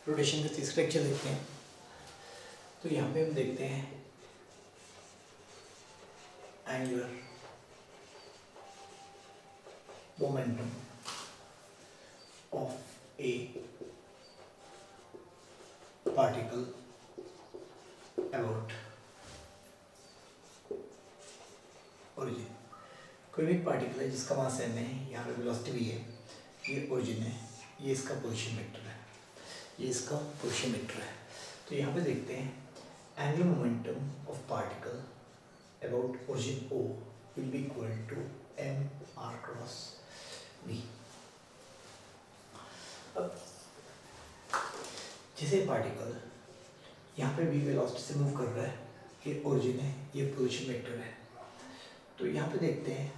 Rotation का structure देखते हैं। तो यहाँ पे हम देखते हैं angular momentum of A particle about origin. कोई भी पार्टिकल है जिसका मास m है, यहाँ पे वेलोसिटी भी है, ये ओरिजिन है, ये इसका पोजीशन वेक्टर है, ये इसका पोजीशन वेक्टर है। तो यहाँ पे देखते हैं angular momentum of particle about origin O will be equal to m r cross v। अब जैसे पार्टिकल यहाँ पे v वेलोसिटी से मूव कर रहा है, ये ओरिजिन है, ये पोजीशन वेक्टर है। तो यहाँ पे देखते हैं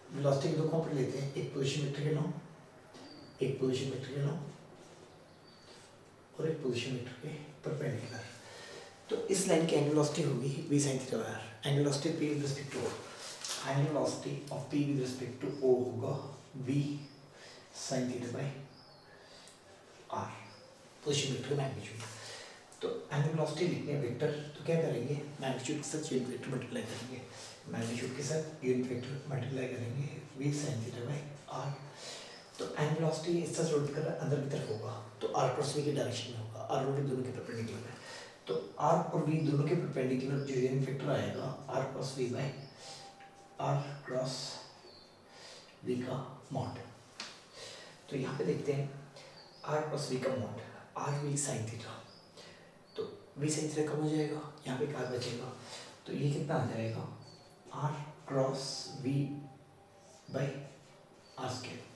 वेलोसिटी के दो कंपोनेंट लेते हैं, एक पोजीशन वेक्टर के नाम, एक पोजीशन वेक्टर के नाम और एक पोजीशन वेक्टर के परपेंडिकुलर। तो इस लाइन की एंगुलर वेलोसिटी होगी v sin theta by r। Angular velocity p with respect to o, angular velocity of p with respect to o होगा v sin theta by r, position vector का magnitude. तो angular velocity लिखने vector तो क्या करेंगे, magnitude के साथ unit vector multiply करेंगे, मैग्नीट्यूड के साथ यूनिट वेक्टर मल्टीप्लाई करेंगे v sin theta by r। तो एंगुलर वेलोसिटी इस तरह रोटेट कर रहा है, अंदर की तरफ होगा तो r क्रॉस v के डायरेक्शन में होगा, r और v दोनों के परपेंडिकुलर है। तो r और v दोनों के परपेंडिकुलर जो यूनिट वेक्टर आएगा r cross v by r cross v का मॉड। तो यहाँ पे देखते हैं r क्रॉस v का mod r v sin theta, तो v sin थीटा कम हो जाएगा, यहाँ पे r बचेगा, तो ये कितना आ जाएगा r cross v by r square.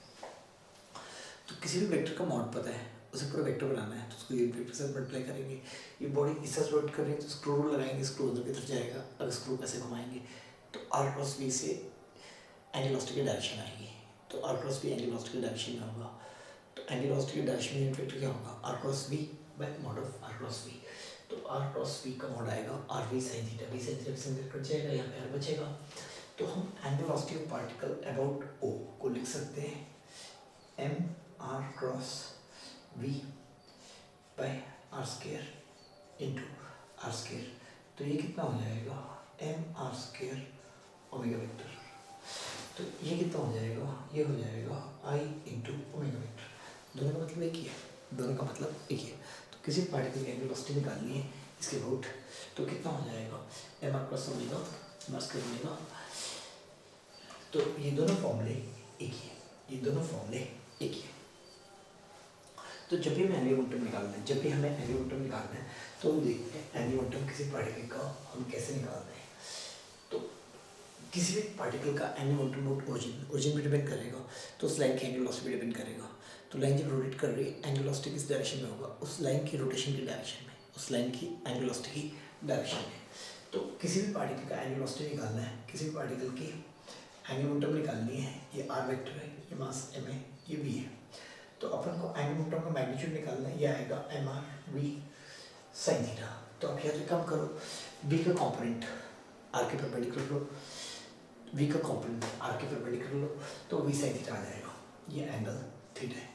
तो किसी भी वेक्टर का मॉड पता है, उसे पूरा वेक्टर बनाना है तो उसको यूनिट वेक्टर से मल्टीप्लाई करेंगे। ये बॉडी इस तरह रोटेट कर रही है तो स्क्रू रूल लगाएंगे, स्क्रू अंदर की तरफ जाएगा, अगर स्क्रू कैसे घुमाएंगे तो r क्रॉस v से एंगुलर वेलोसिटी की डायरेक्शन आएगी, तो r cross v angular velocity की डायरेक्शन में होगा। तो एंगुलर वेलोसिटी की डायरेक्शन में यूनिट वेक्टर क्या होगा, r cross v bye mod of r cross v। तो r क्रॉस v का मॉड आएगा r v sin theta, v sin theta से कट जाएगा, यहाँ पे r बचेगा। तो हम angular velocity of particle about o को लिख सकते हैं m r cross v by r square into r square. तो ये कितना हो जाएगा m r square omega vector. तो ये कितना हो जाएगा, ये हो जाएगा I इंटू ओमेगा वेक्टर। दोनों का मतलब एक ही है, दोनों का मतलब एक ही है। तो किसी पार्टिकल की एंगुलर वेलोसिटी निकालनी है इसके अबाउट, तो कितना हो जाएगा m r cross omega r square omega. तो ये दोनों फॉर्मूले एक ही है, ये दोनों फॉर्मूले एक ही है। तो जब भी हमें एंगुलर मोमेंटम निकालना है, जब भी हमें एंगुलर मोमेंटम निकालना है तो हम देखते हैं एंगुलर मोमेंटम किसी पार्टिकल का हम कैसे निकालते हैं। तो किसी भी पार्टिकल का एंगुलर मोमेंटम ओरिजिन पे डिपेंड करेगा, तो उस लाइन की एंगुलर वेलोसिटी पे डिपेंड करेगा। तो लाइन जब रोटेट कर रही है एंगुलर वेलोसिटी किस डायरेक्शन में होगा, उस लाइन की रोटेशन की डायरेक्शन में, उस लाइन की एंगुलर वेलोसिटी की डायरेक्शन में। तो किसी भी पार्टिकल का एंगुलर वेलोसिटी निकालना है, किसी भी पार्टिकल की एंगुलर मोमेंटम निकालनी है, ये r वेक्टर है, ये मास m है, ये v है। तो अपन को एंगुलर मोमेंटम का मैग्नीट्यूड निकालना है, ये आएगा m r v sin theta. तो आप यहाँ से कम करो, v का कंपोनेंट r के परपेंडिकुलर लो, v का कंपोनेंट r के परपेंडिकुलर लो, तो v sin थीटा आ जाएगा, ये एंगल थीटा है।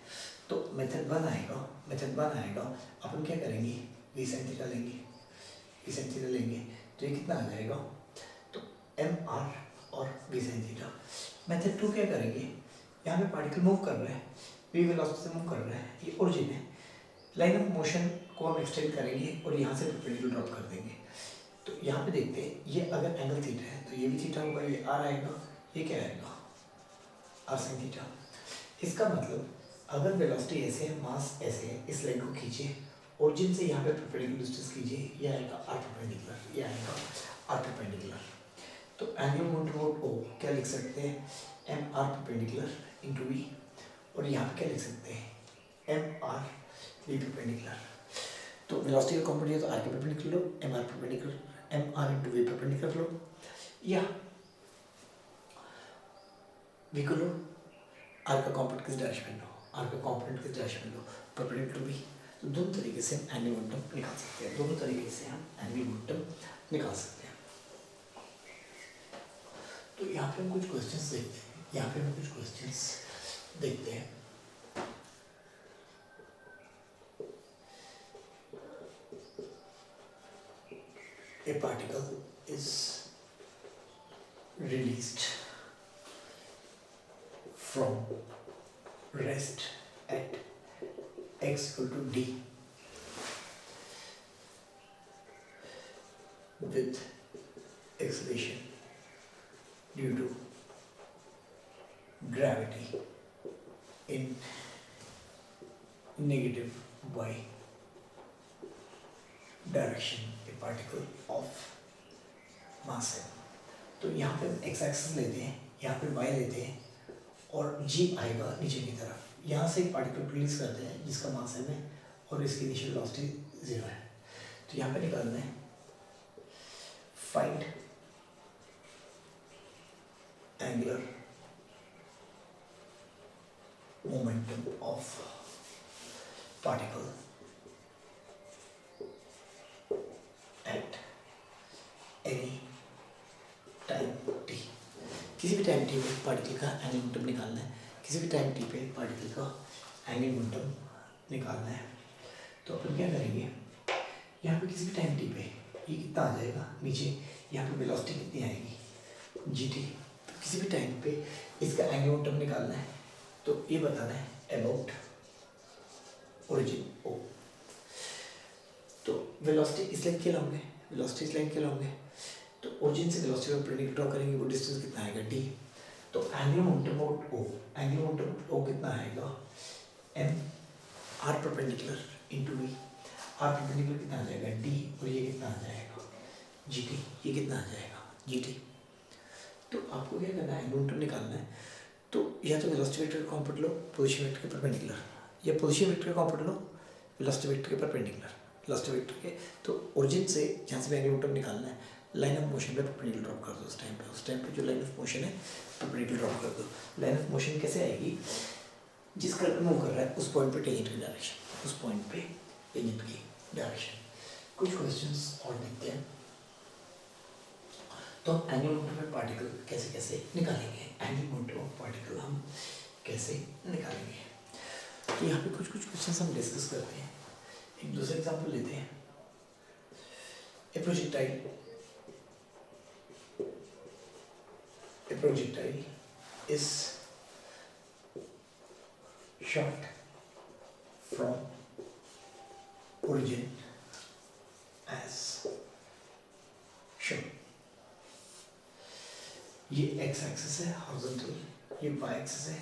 तो मेथड वन आएगा, अपन क्या करेंगे v sin थीटा लेंगे, v sin थीटा लेंगे, तो ये कितना आ जाएगा, तो m r और v sin theta. Method two क्या करेंगे, यहाँ पे पार्टिकल मूव कर रहा है, v वेलोसिटी से मूव कर रहा है, ये ओरिजिन है, लाइन ऑफ मोशन को हम एक्सटेंड करेंगे और यहाँ से परपेंडिकुलर ड्रॉप कर देंगे। तो यहाँ पे देखते हैं, ये अगर एंगल थीटा है तो ये भी थीटा होगा, ये r आएगा, ये क्या आएगा r sin थीटा। इसका मतलब अगर वेलोसिटी ऐसे है, मास ऐसे है, इस लाइन को खींचिए, ओरिजिन से यहाँ पे परपेंडिकुलर डिस्टेंस कीजिए, ये आएगा r परपेंडिकुलर, ये आएगा r परपेंडिकुलर। तो एंगुलर मोमेंटम ऑफ O क्या लिख सकते हैं, m r perpendicular into v, और यहाँ पे क्या लिख सकते हैं m r v परपेंडिकुलर। तो वेलोसिटी का कंपोनेंट तो r के परपेंडिकुलर लो, m r perpendicular, m r into v perpendicular लो, या v को लो, r का कंपोनेंट किस डायरेक्शन में लो, r का कंपोनेंट किस डायरेक्शन में लो, परपेंडिकुलर v। तो दोनों तरीके से हम एंगुलर मोमेंटम निकाल सकते हैं, दोनों तरीके से हम एंगुलर मोमेंटम निकाल सकते हैं। तो यहाँ पे हम कुछ क्वेश्चंस देखते हैं, a particle is released from rest at x equal to d with acceleration due to gravity in negative y direction A particle of mass है। तो यहाँ पे हम एक्स एक्सिस लेते हैं, यहाँ पे वाई लेते हैं और जी आएगा नीचे की तरफ। यहाँ से एक पार्टिकल रिलीज करते हैं जिसका मास है में और इसकी इनिशियल वेलोसिटी 0 है। तो यहाँ पे निकालना है find angular momentum of particle at any time T. किसी भी टाइम टी पे पार्टिकल का एंगुलर मोमेंटम निकालना है, किसी भी टाइम टी पे पार्टिकल का एंगुलर मोमेंटम निकालना है। तो अपन क्या करेंगे, यहाँ पे किसी भी टाइम टी पे ये कितना आ जाएगा नीचे, यहाँ पे वेलोसिटी कितनी आएगी जी टी। तो किसी भी टाइम पे इसका एंगुलर मोमेंटम निकालना है, तो ये बताना है अबाउट ओरिजिन ओ। तो वेलोसिटी इस लाइन के लाऊंगे, वेलोसिटी इस लाइन के लाऊंगे, तो ओरिजिन से वेलोसिटी का प्रेडिक्ट ड्रॉ करेंगे, वो डिस्टेंस कितना आएगा डी। तो angular momentum of O, angular momentum O कितना आएगा M R perpendicular into V. R perpendicular कितना आ जाएगा डी और ये कितना आ जाएगा जी टी, ये कितना आ जाएगा जी टी। तो आपको क्या करना है, एंगुलर मोमेंटम निकालना है। तो या तो वेलोसिटी वेक्टर का कॉम्पोनेंट लो पोजीशन वेक्टर के परपेंडिकुलर, या पोजीशन वेक्टर का कॉम्पोनेंट लो वेलोसिटी वेक्टर के परपेंडिकुलर, वेलोसिटी वेक्टर के। तो ओरिजिन से जहाँ से भी एंगुलर मोमेंटम निकालना है, लाइन ऑफ मोशन पे परपेंडिकुलर ड्रॉप कर दो। उस टाइम पे जो लाइन ऑफ मोशन है परपेंडिकुलर ड्रॉप कर दो। लाइन ऑफ मोशन कैसे आएगी, जिस कलर पे मूव कर रहा है उस पॉइंट पे टेंजेंट की डायरेक्शन, उस पॉइंट पे टेंजेंट की डायरेक्शन। कुछ क्वेश्चंस और देखते हैं। तो हम एंगुलर मोमेंटम ऑफ पार्टिकल कैसे कैसे निकालेंगे, एंगुलर मोमेंटम ऑफ पार्टिकल हम कैसे निकालेंगे। तो यहाँ पे कुछ क्वेश्चंस हम डिस्कस करते हैं। एक दूसरा एग्जांपल लेते हैं। A projectile is shot from origin as shown। ये x एक्सिस है हॉरिजॉन्टल, ये y एक्सिस है,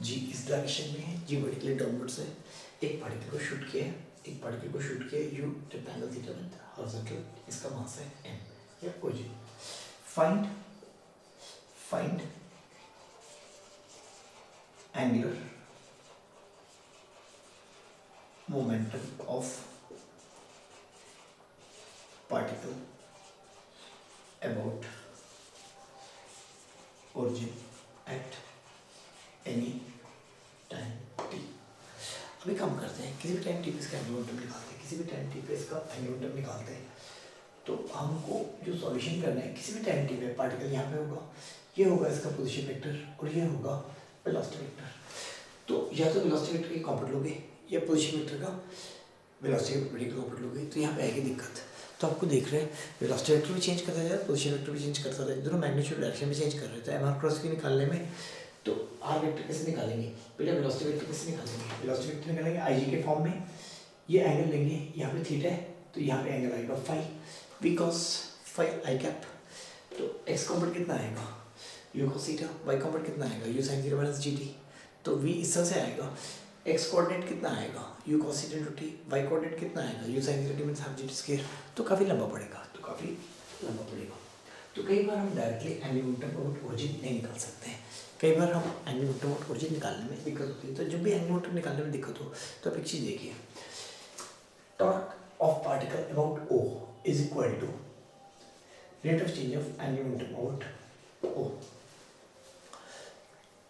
g इस डायरेक्शन में है, g वर्टिकली डाउनवर्ड्स है। एक पार्टिकल को शूट किया है, एक पार्टिकल को शूट किया u जब एंगल थीटा बनता है हॉरिजॉन्टल, इसका मास है m या origin. Find angular momentum of particle about origin at any time T. अभी काम करते हैं, किसी भी टाइम टी पे इसका एंगुलर मोमेंटम निकालते हैं, किसी भी टाइम टी पे इसका एंगुलर मोमेंटम निकालते हैं। तो हमको जो सॉल्यूशन करना है, किसी भी टाइम टी पे पार्टिकल यहाँ पे होगा, ये होगा इसका पोजीशन वेक्टर और ये होगा वेलोसिटी वेक्टर। तो या तो वेलोसिटी वेक्टर के कॉम्पोनेंट लोगे या पोजीशन वेक्टर का वेलोसिटी के कॉम्पोनेंट लोगे, तो यहाँ पे आएगी दिक्कत। तो आपको देख रहे हैं वेलोसिटी वेक्टर भी चेंज करता जा रहा है, पोजीशन वेक्टर भी चेंज करता जा रहा है, दोनों मैग्नीट्यूड डायरेक्शन में चेंज कर रहे हैं। तो एम आर क्रॉस के निकालने में तो आर वेक्टर कैसे निकालेंगे, पहले वेलोसिटी वेक्टर कैसे निकालेंगे, वेलोसिटी वेक्टर निकालेंगे आई जी के फॉर्म में। ये एंगल लेंगे, यहाँ पे थीटा है तो यहाँ पे एंगल आएगा phi, v cos phi i cap. तो एक्स कॉम्पोनेंट कितना आएगा u cos theta, y component कितना आएगा u sine theta minus g t. तो वी इस तरह से आएगा, एक्स कोऑर्डिनेट कितना आएगा u cos theta into t, y coordinate कितना आएगा u sine theta t minus half g t square. तो काफ़ी लंबा पड़ेगा, तो काफ़ी लंबा पड़ेगा। तो कई बार हम directly angular momentum of origin नहीं निकाल सकते हैं, कई बार हम एंगुलर मोमेंटम ऑफ ओरिजिन निकालने में दिक्कत होती है। तो जब भी एंगुलर मोमेंटम निकालने में दिक्कत हो तो आप एक चीज़ देखिए, torque of particle about O is equal to rate of change of angular momentum about O.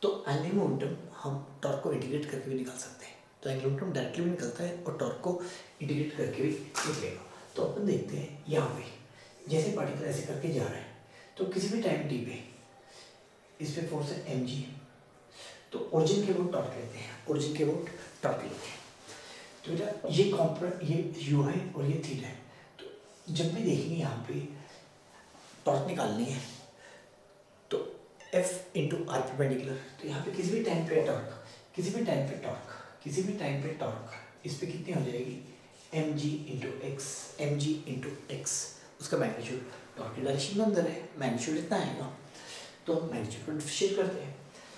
तो एंगुलर मोमेंटम हम टॉर्क को इंटीग्रेट करके भी निकाल सकते हैं। तो एंगुलर मोमेंटम डायरेक्टली भी निकलता है और टॉर्क को इंटीग्रेट करके भी निकलेगा। तो अपन देखते हैं यहाँ पे जैसे पार्टिकल ऐसे करके जा रहा है, तो किसी भी टाइम टी पे इस पे फोर्स है एम जी। तो ओरिजिन के वोट टॉर्क लेते हैं, ओरिजिन के वोट टॉर्क लेते हैं। तो बेटा ये कॉम्पोनेंट ये यू है और ये थीटा है। तो जब भी देखेंगे यहाँ पे टॉर्क निकालनी है तो F इंटू आर परपेंडिकुलर, तो यहाँ पे किसी भी टाइम पे टॉर्क, किसी भी टाइम पे टॉर्क, किसी भी टाइम पे टॉर्क, इस पे कितनी हो जाएगी एम जी इंटू एक्स, एम जी इंटू एक्स, उसका मैग्नीट्यूड, टॉर्क की डायरेक्शन में अंदर है, मैग्नीट्यूड इतना आएगा, तो हम मैग्नीट्यूड को डिफरेंशिएट करते हैं,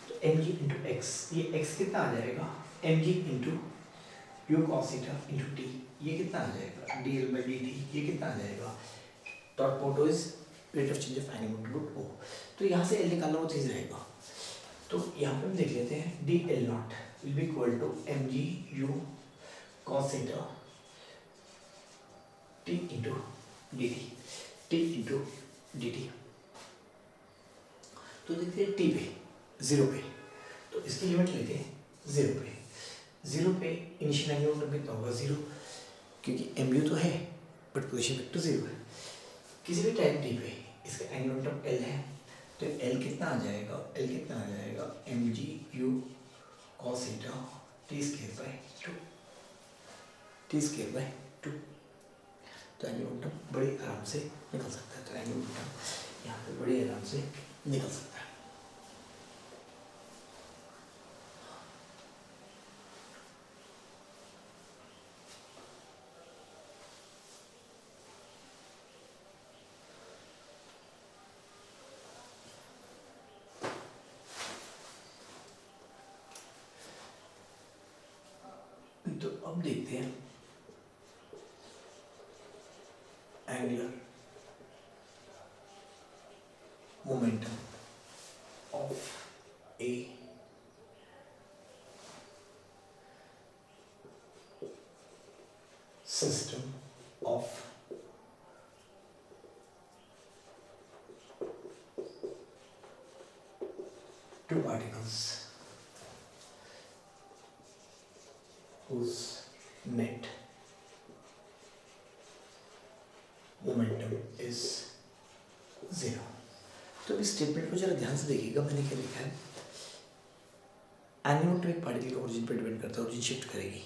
तो एम जी इंटू एक्स, ये एक्स कितना आ जाएगा M G into U cos theta into T, ये कितना आ जाएगा D L by D T, ये कितना आ जाएगा, torque motto is rate of change of any root O, तो यहाँ से एल निकालना वो चीज़ रहेगा, तो यहाँ पे हम देख लेते हैं d l nought will be equal to m g u cos theta t into d t, t into d t, तो देखते हैं टी पे जीरो पे, तो इसकी लिमिट लेते हैं जीरो पे, जीरो पे इनिशियल एंगुलर मोमेंटम कितना होगा जीरो, क्योंकि एम यू तो है बट पोजीशन वेक्टर जीरो है, किसी भी टाइम टी पे इसका एंगुलर मोमेंटम एल है, तो एल कितना आ जाएगा, एल कितना आ जाएगा M g u cos theta t square by two, t square by two, तो एंगुलर मोमेंटम बड़े आराम से निकल सकता है, तो एंगुलर मोमेंटम यहाँ पे बड़े आराम से निकल सकता है। तो अब देखते हैं angular momentum of A system of two particles whose net momentum is zero। तो इस स्टेटमेंट को जरा ध्यान से देखिएगा, मैंने क्या लिखा है, एनी मोमेंटम एक पार्टिकल का ओरिजिन पर डिपेंड करता है, ओरिजिन शिफ्ट करेगी,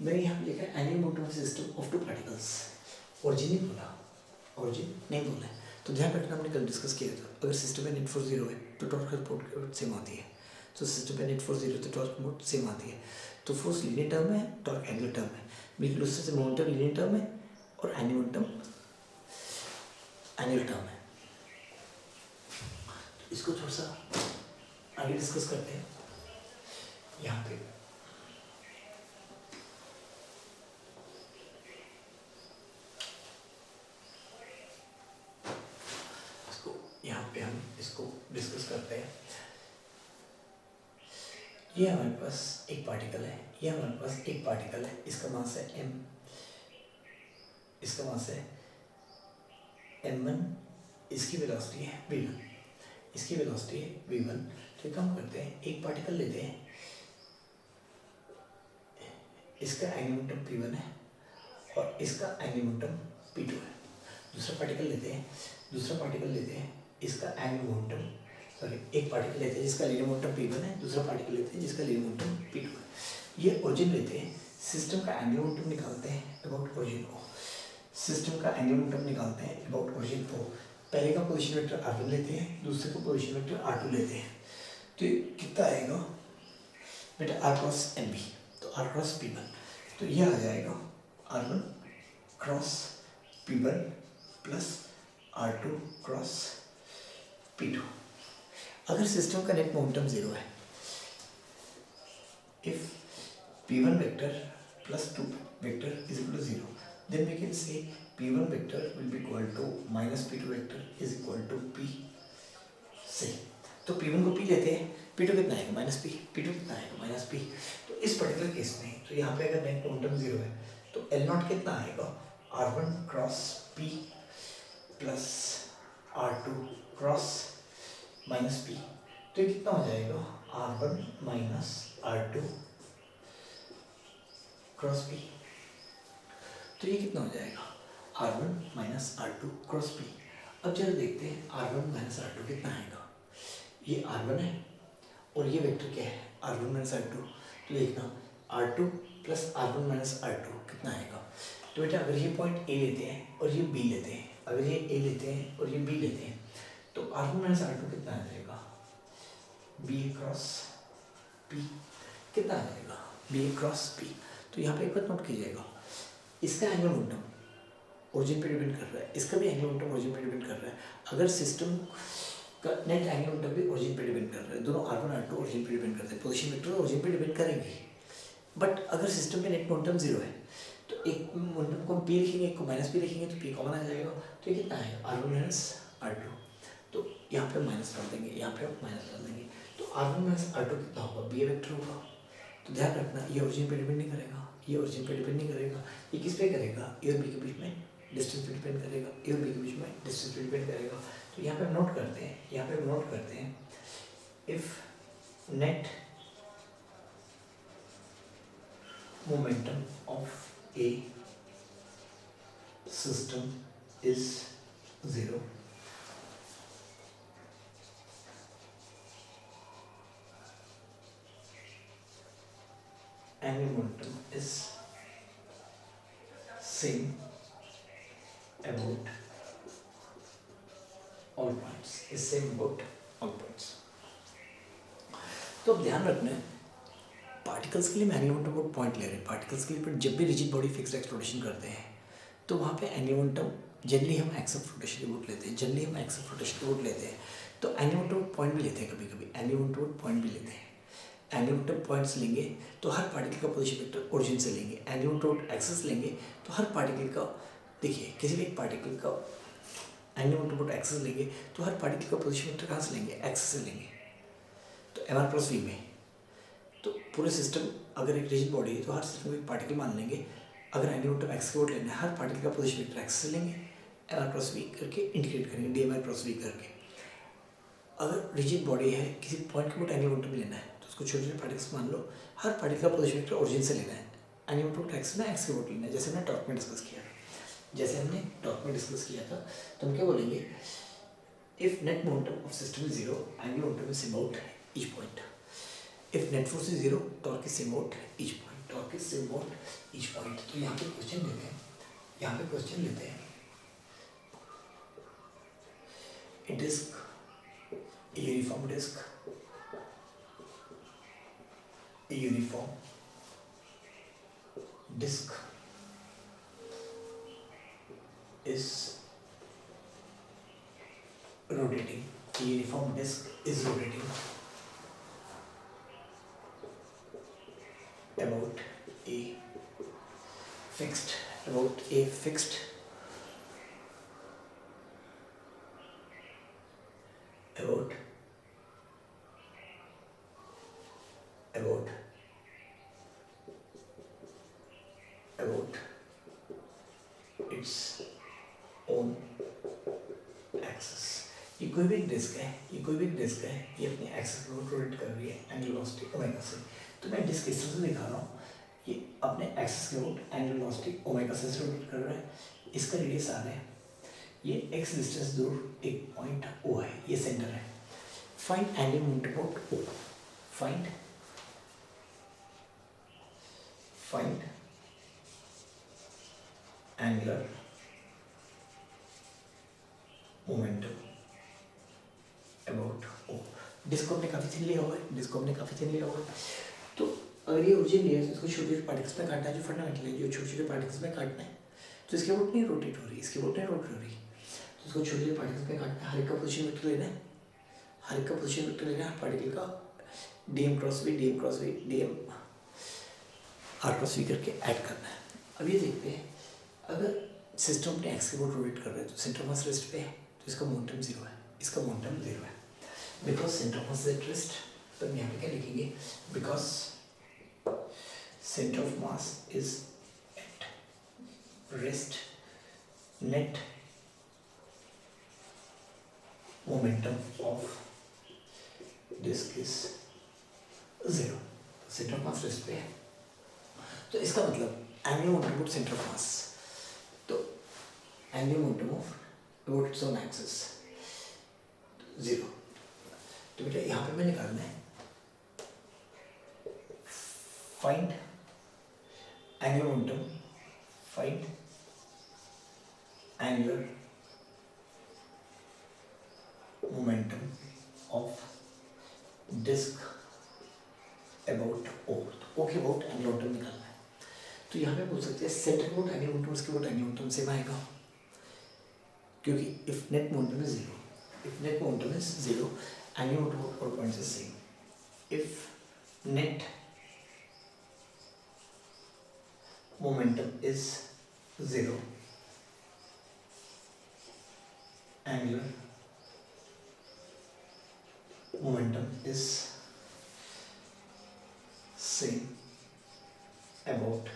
मैंने यहाँ लिखा है any momentum system of two particles, origin नहीं बोला, ओरिजिन नहीं बोला है, तो ध्यान रखना हमने कल डिस्कस किया था, अगर सिस्टम में नेट फोर्स जीरो है तो टॉर्क रिपोर्ट सेम आती है, तो सिस्टम में नेट फोर्स जीरो तो टॉर्क मोड सेम आती है, तो फोर्स लीनियर टर्म है, टॉर्क एंगुलर टर्म है, बिल्कुल उससे से मोमेंटम लीनियर टर्म है और एनी मोमेंटम एंगुलर टर्म है। तो इसको थोड़ा सा आगे डिस्कस करते हैं। यहाँ पे हम इसको डिस्कस करते हैं। ये हमारे पास एक पार्टिकल है, ये हमारे पास एक पार्टिकल है, इसका मास है m, इसका मास है m1, इसकी वेलोसिटी है v1, इसकी वेलोसिटी है v1। तो काम करते हैं, एक पार्टिकल लेते हैं, इसका एंगुलर मोमेंटम p1 है और इसका एंगुलर मोमेंटम p2 है। दूसरा पार्टिकल लेते हैं, इसका एंगुलर मोमेंटम, सॉरी एक पार्टिकल लेते हैं जिसका लीनियर मोमेंटम p1 है, दूसरा पार्टिकल लेते हैं जिसका लीनियर मोमेंटम p2 है। ये ओरिजिन लेते हैं, सिस्टम का एंगुलर मोमेंटम निकालते हैं अबाउट ओरिजिन ओ, सिस्टम का एंगुलर मोमेंटम निकालते हैं अबाउट ओरिजिन ओ। पहले का पोजीशन वेक्टर r1 लेते हैं, दूसरे का पोजीशन वेक्टर r2 लेते हैं, तो कितना आएगा बेटा r क्रॉस nb, तो r क्रॉस p1, तो ये आ जाएगा r1 cross p1 plus r2 cross p2। अगर सिस्टम का नेट मोमेंटम जीरो है, if p1 vector plus 2 vector is equal to zero, then we can say p1 vector will be equal to minus p2 vector is equal to p से। तो p1 को p लेते हैं, p2 कितना आएगा minus p, p2 कितना आएगा minus p। तो इस पर्टिकुलर केस में तो यहाँ पे अगर नेट मोमेंटम जीरो है तो एल नॉट कितना आएगा r1 cross p plus r2 cross minus p, तो ये कितना हो जाएगा r1 minus r2 cross p, तो ये कितना हो जाएगा r1 minus r2 cross p। अब जरा देखते हैं r1 माइनस r2 कितना आएगा, ये r1 है और ये वेक्टर क्या है r1 माइनस r2, तो देखना r2 plus r1 minus r2 कितना आएगा, तो बेटा अगर ये पॉइंट ए लेते हैं और ये बी लेते हैं, अगर ये ए लेते हैं और ये बी लेते हैं, तो R1 माइनस R2 कितना आ जाएगा, बी क्रॉस पी कितना आ जाएगा, बी क्रॉस पी। तो यहाँ पे एक बात नोट कीजिएगा, इसका एंगुलर मोमेंटम ओरिजिन पे डिपेंड कर रहा है, इसका भी एंगुलर मोमेंटम ओरिजिन पे डिपेंड कर रहा है। अगर सिस्टम का नेट एंगुलर मोमेंटम भी ओरिजिन पे डिपेंड कर रहा है, दोनों R1 R2 ओरिजिन पे डिपेंड करते हैं, पोजीशन वेक्टर ओरिजिन पे डिपेंड करेंगे। बट अगर सिस्टम में नेट मोमेंटम जीरो है, तो एक मोमेंटम को पी लिखेंगे, एक को माइनस पी लिखेंगे, तो पी कॉमन आ जाएगा। तो ये कितना आएगा, R1 माइनस R2। तो यहाँ पे माइनस डाल देंगे, यहाँ पे माइनस डाल देंगे, तो R1 माइनस R2 कितना होगा, बी वेक्टर होगा। तो ध्यान रखना, ये ओरिजिन पे डिपेंड नहीं करेगा, ये ओरिजिन पे डिपेंड नहीं करेगा, ये किस पे करेगा, ए और बी के बीच में डिस्टेंस पे डिपेंड करेगा, ए और बी के बीच में डिस्टेंस पे डिपेंड करेगा। तो यहाँ पे हम नोट करते हैं, यहाँ पे हम नोट करते हैं, if net momentum of A system is zero, angular momentum is same about all points, is same about all points। तो अब ध्यान रखना है, पार्टिकल्स के लिए एंगुलर मोमेंटम और पॉइंट ले रहे हैं, पार्टिकल्स के लिए, पर जब भी रिजिड बॉडी फिक्स्ड एक्सप्लोरेशन करते हैं तो वहाँ पे एंगुलर मोमेंटम जनरली हम एक्स ऑफ रोटेशन की वोट लेते हैं, जनरली हम एक्स ऑफ रोटेशन की वोट लेते हैं। तो एंगुलर मोमेंटम पॉइंट भी लेते हैं, कभी कभी एंगुलर मोमेंटम पॉइंट भी लेते हैं। एंगुलर मोमेंटम पॉइंट्स लेंगे तो हर पार्टिकल का पोजीशन वेक्टर ओरिजिन से लेंगे, एंगुलर मोमेंटम एक्सेस लेंगे तो हर पार्टिकल का, देखिए किसी भी एक पार्टिकल का एंगुलर मोमेंटम एक्सेस लेंगे तो हर पार्टिकल का पोजीशन वेक्टर कहाँ से लेंगे, एक्सेस से लेंगे। तो एम आर प्लस वी में, तो पूरे सिस्टम अगर एक रिजिड बॉडी है तो हर सिस्टम में एक पार्टिकल मान लेंगे, अगर एंगुलर मोमेंटम एक्स की वोट लेना है, हर पार्टिकल का पोजीशन वेक्टर एक्सेस से लेंगे, एम आर प्लस वी करके इंटीग्रेट करेंगे, d m r plus v करके। अगर रिजिड बॉडी है, किसी पॉइंट के ऊपर एंगुलर मोमेंटम लेना है तो उसको छोटे छोटे पार्टिकल्स मान लो, हर पार्टिकल का पोजीशन वेक्टर ओरिजिन से लेना है, एंगुलर मोमेंटम एक्स में एक्स की वोट लेना है, जैसे हमने टॉप में डिस्कस किया था, जैसे हमने टॉप में डिस्कस किया था। तो हम क्या बोलेंगे, if net momentum of system is zero, angular momentum is same about each point. If net force is zero, torque is same about each point, torque is same about each point. तो यहाँ पे question लेते हैं, यहाँ पे question लेते हैं, a disk, a uniform disk, a uniform disk is rotating, a uniform disk is rotating about a fixed, about a fixed about its own axis। ये कोई भी एक डिस्क है, ये कोई भी एक डिस्क है, ये अपने एक्सिस को रोटेट कर रही है एंगुलर वेलोसिटी ओमेगा से। तो मैं डिस्क इस तरह से दिखा रहा हूँ, ये अपने एक्सिस के ऊपर एंगुलर वेलोसिटी ओमेगा से रोटेट कर रहा है, इसका रेडियस आर है, ये एक्स डिस्टेंस दूर एक पॉइंट ओ है, ये सेंटर है। Find angular momentum of O, find angular momentum about O. Disc को हमने काफ़ी थिन लिया हुआ है, डिस्क को हमने काफ़ी थिन लिया हुआ है। तो अगर ये ओरिजिन लिया है तो इसको छोटे छोटे पार्टिकल्स में काटना है, जो फंडामेंटल है, जो छोटे छोटे पार्टिकल्स में काटना है। तो इसकी वोट नहीं रोटेट हो रही, इसकी वोट नहीं रोटेट हो रही, तो इसको छोटे छोटे पार्टिकल्स में काटना है, हर एक का पोजीशन वेक्टर लेना है, हर एक का पोजीशन वेक्टर लेना है, हर पार्टिकल का d m cross v, d m cross v, d m r cross v करके ऐड करना है। अब ये देखते हैं, अगर सिस्टम अपने एक्स के वोट रोटेट कर रहे हैं तो सेंटर ऑफ मास रेस्ट पे है, तो इसका मोमेंटम जीरो है, इसका मोमेंटम जीरो है, because centre of mass at rest. तो हम यहाँ पे क्या लिखेंगे, because centre of mass is at rest, net momentum of disc is zero, centre of mass rest पे है। तो इसका मतलब angular momentum of centre of mass, तो angular momentum of about its own axis zero. तो बेटा यहाँ पे मैं निकालना है, find angular momentum, find angular momentum of disc about O, तो ओ के अबाउट एंगुलर मोमेंटम निकालना है। तो यहाँ पे बोल सकते हैं सेंटर के अबाउट एंगुलर मोमेंटम, उसके अबाउट एंगुलर मोमेंटम सेम आएगा, क्योंकि if net momentum is zero, if net momentum is zero, angular momentum of points is same. If net momentum is zero, angular momentum is same about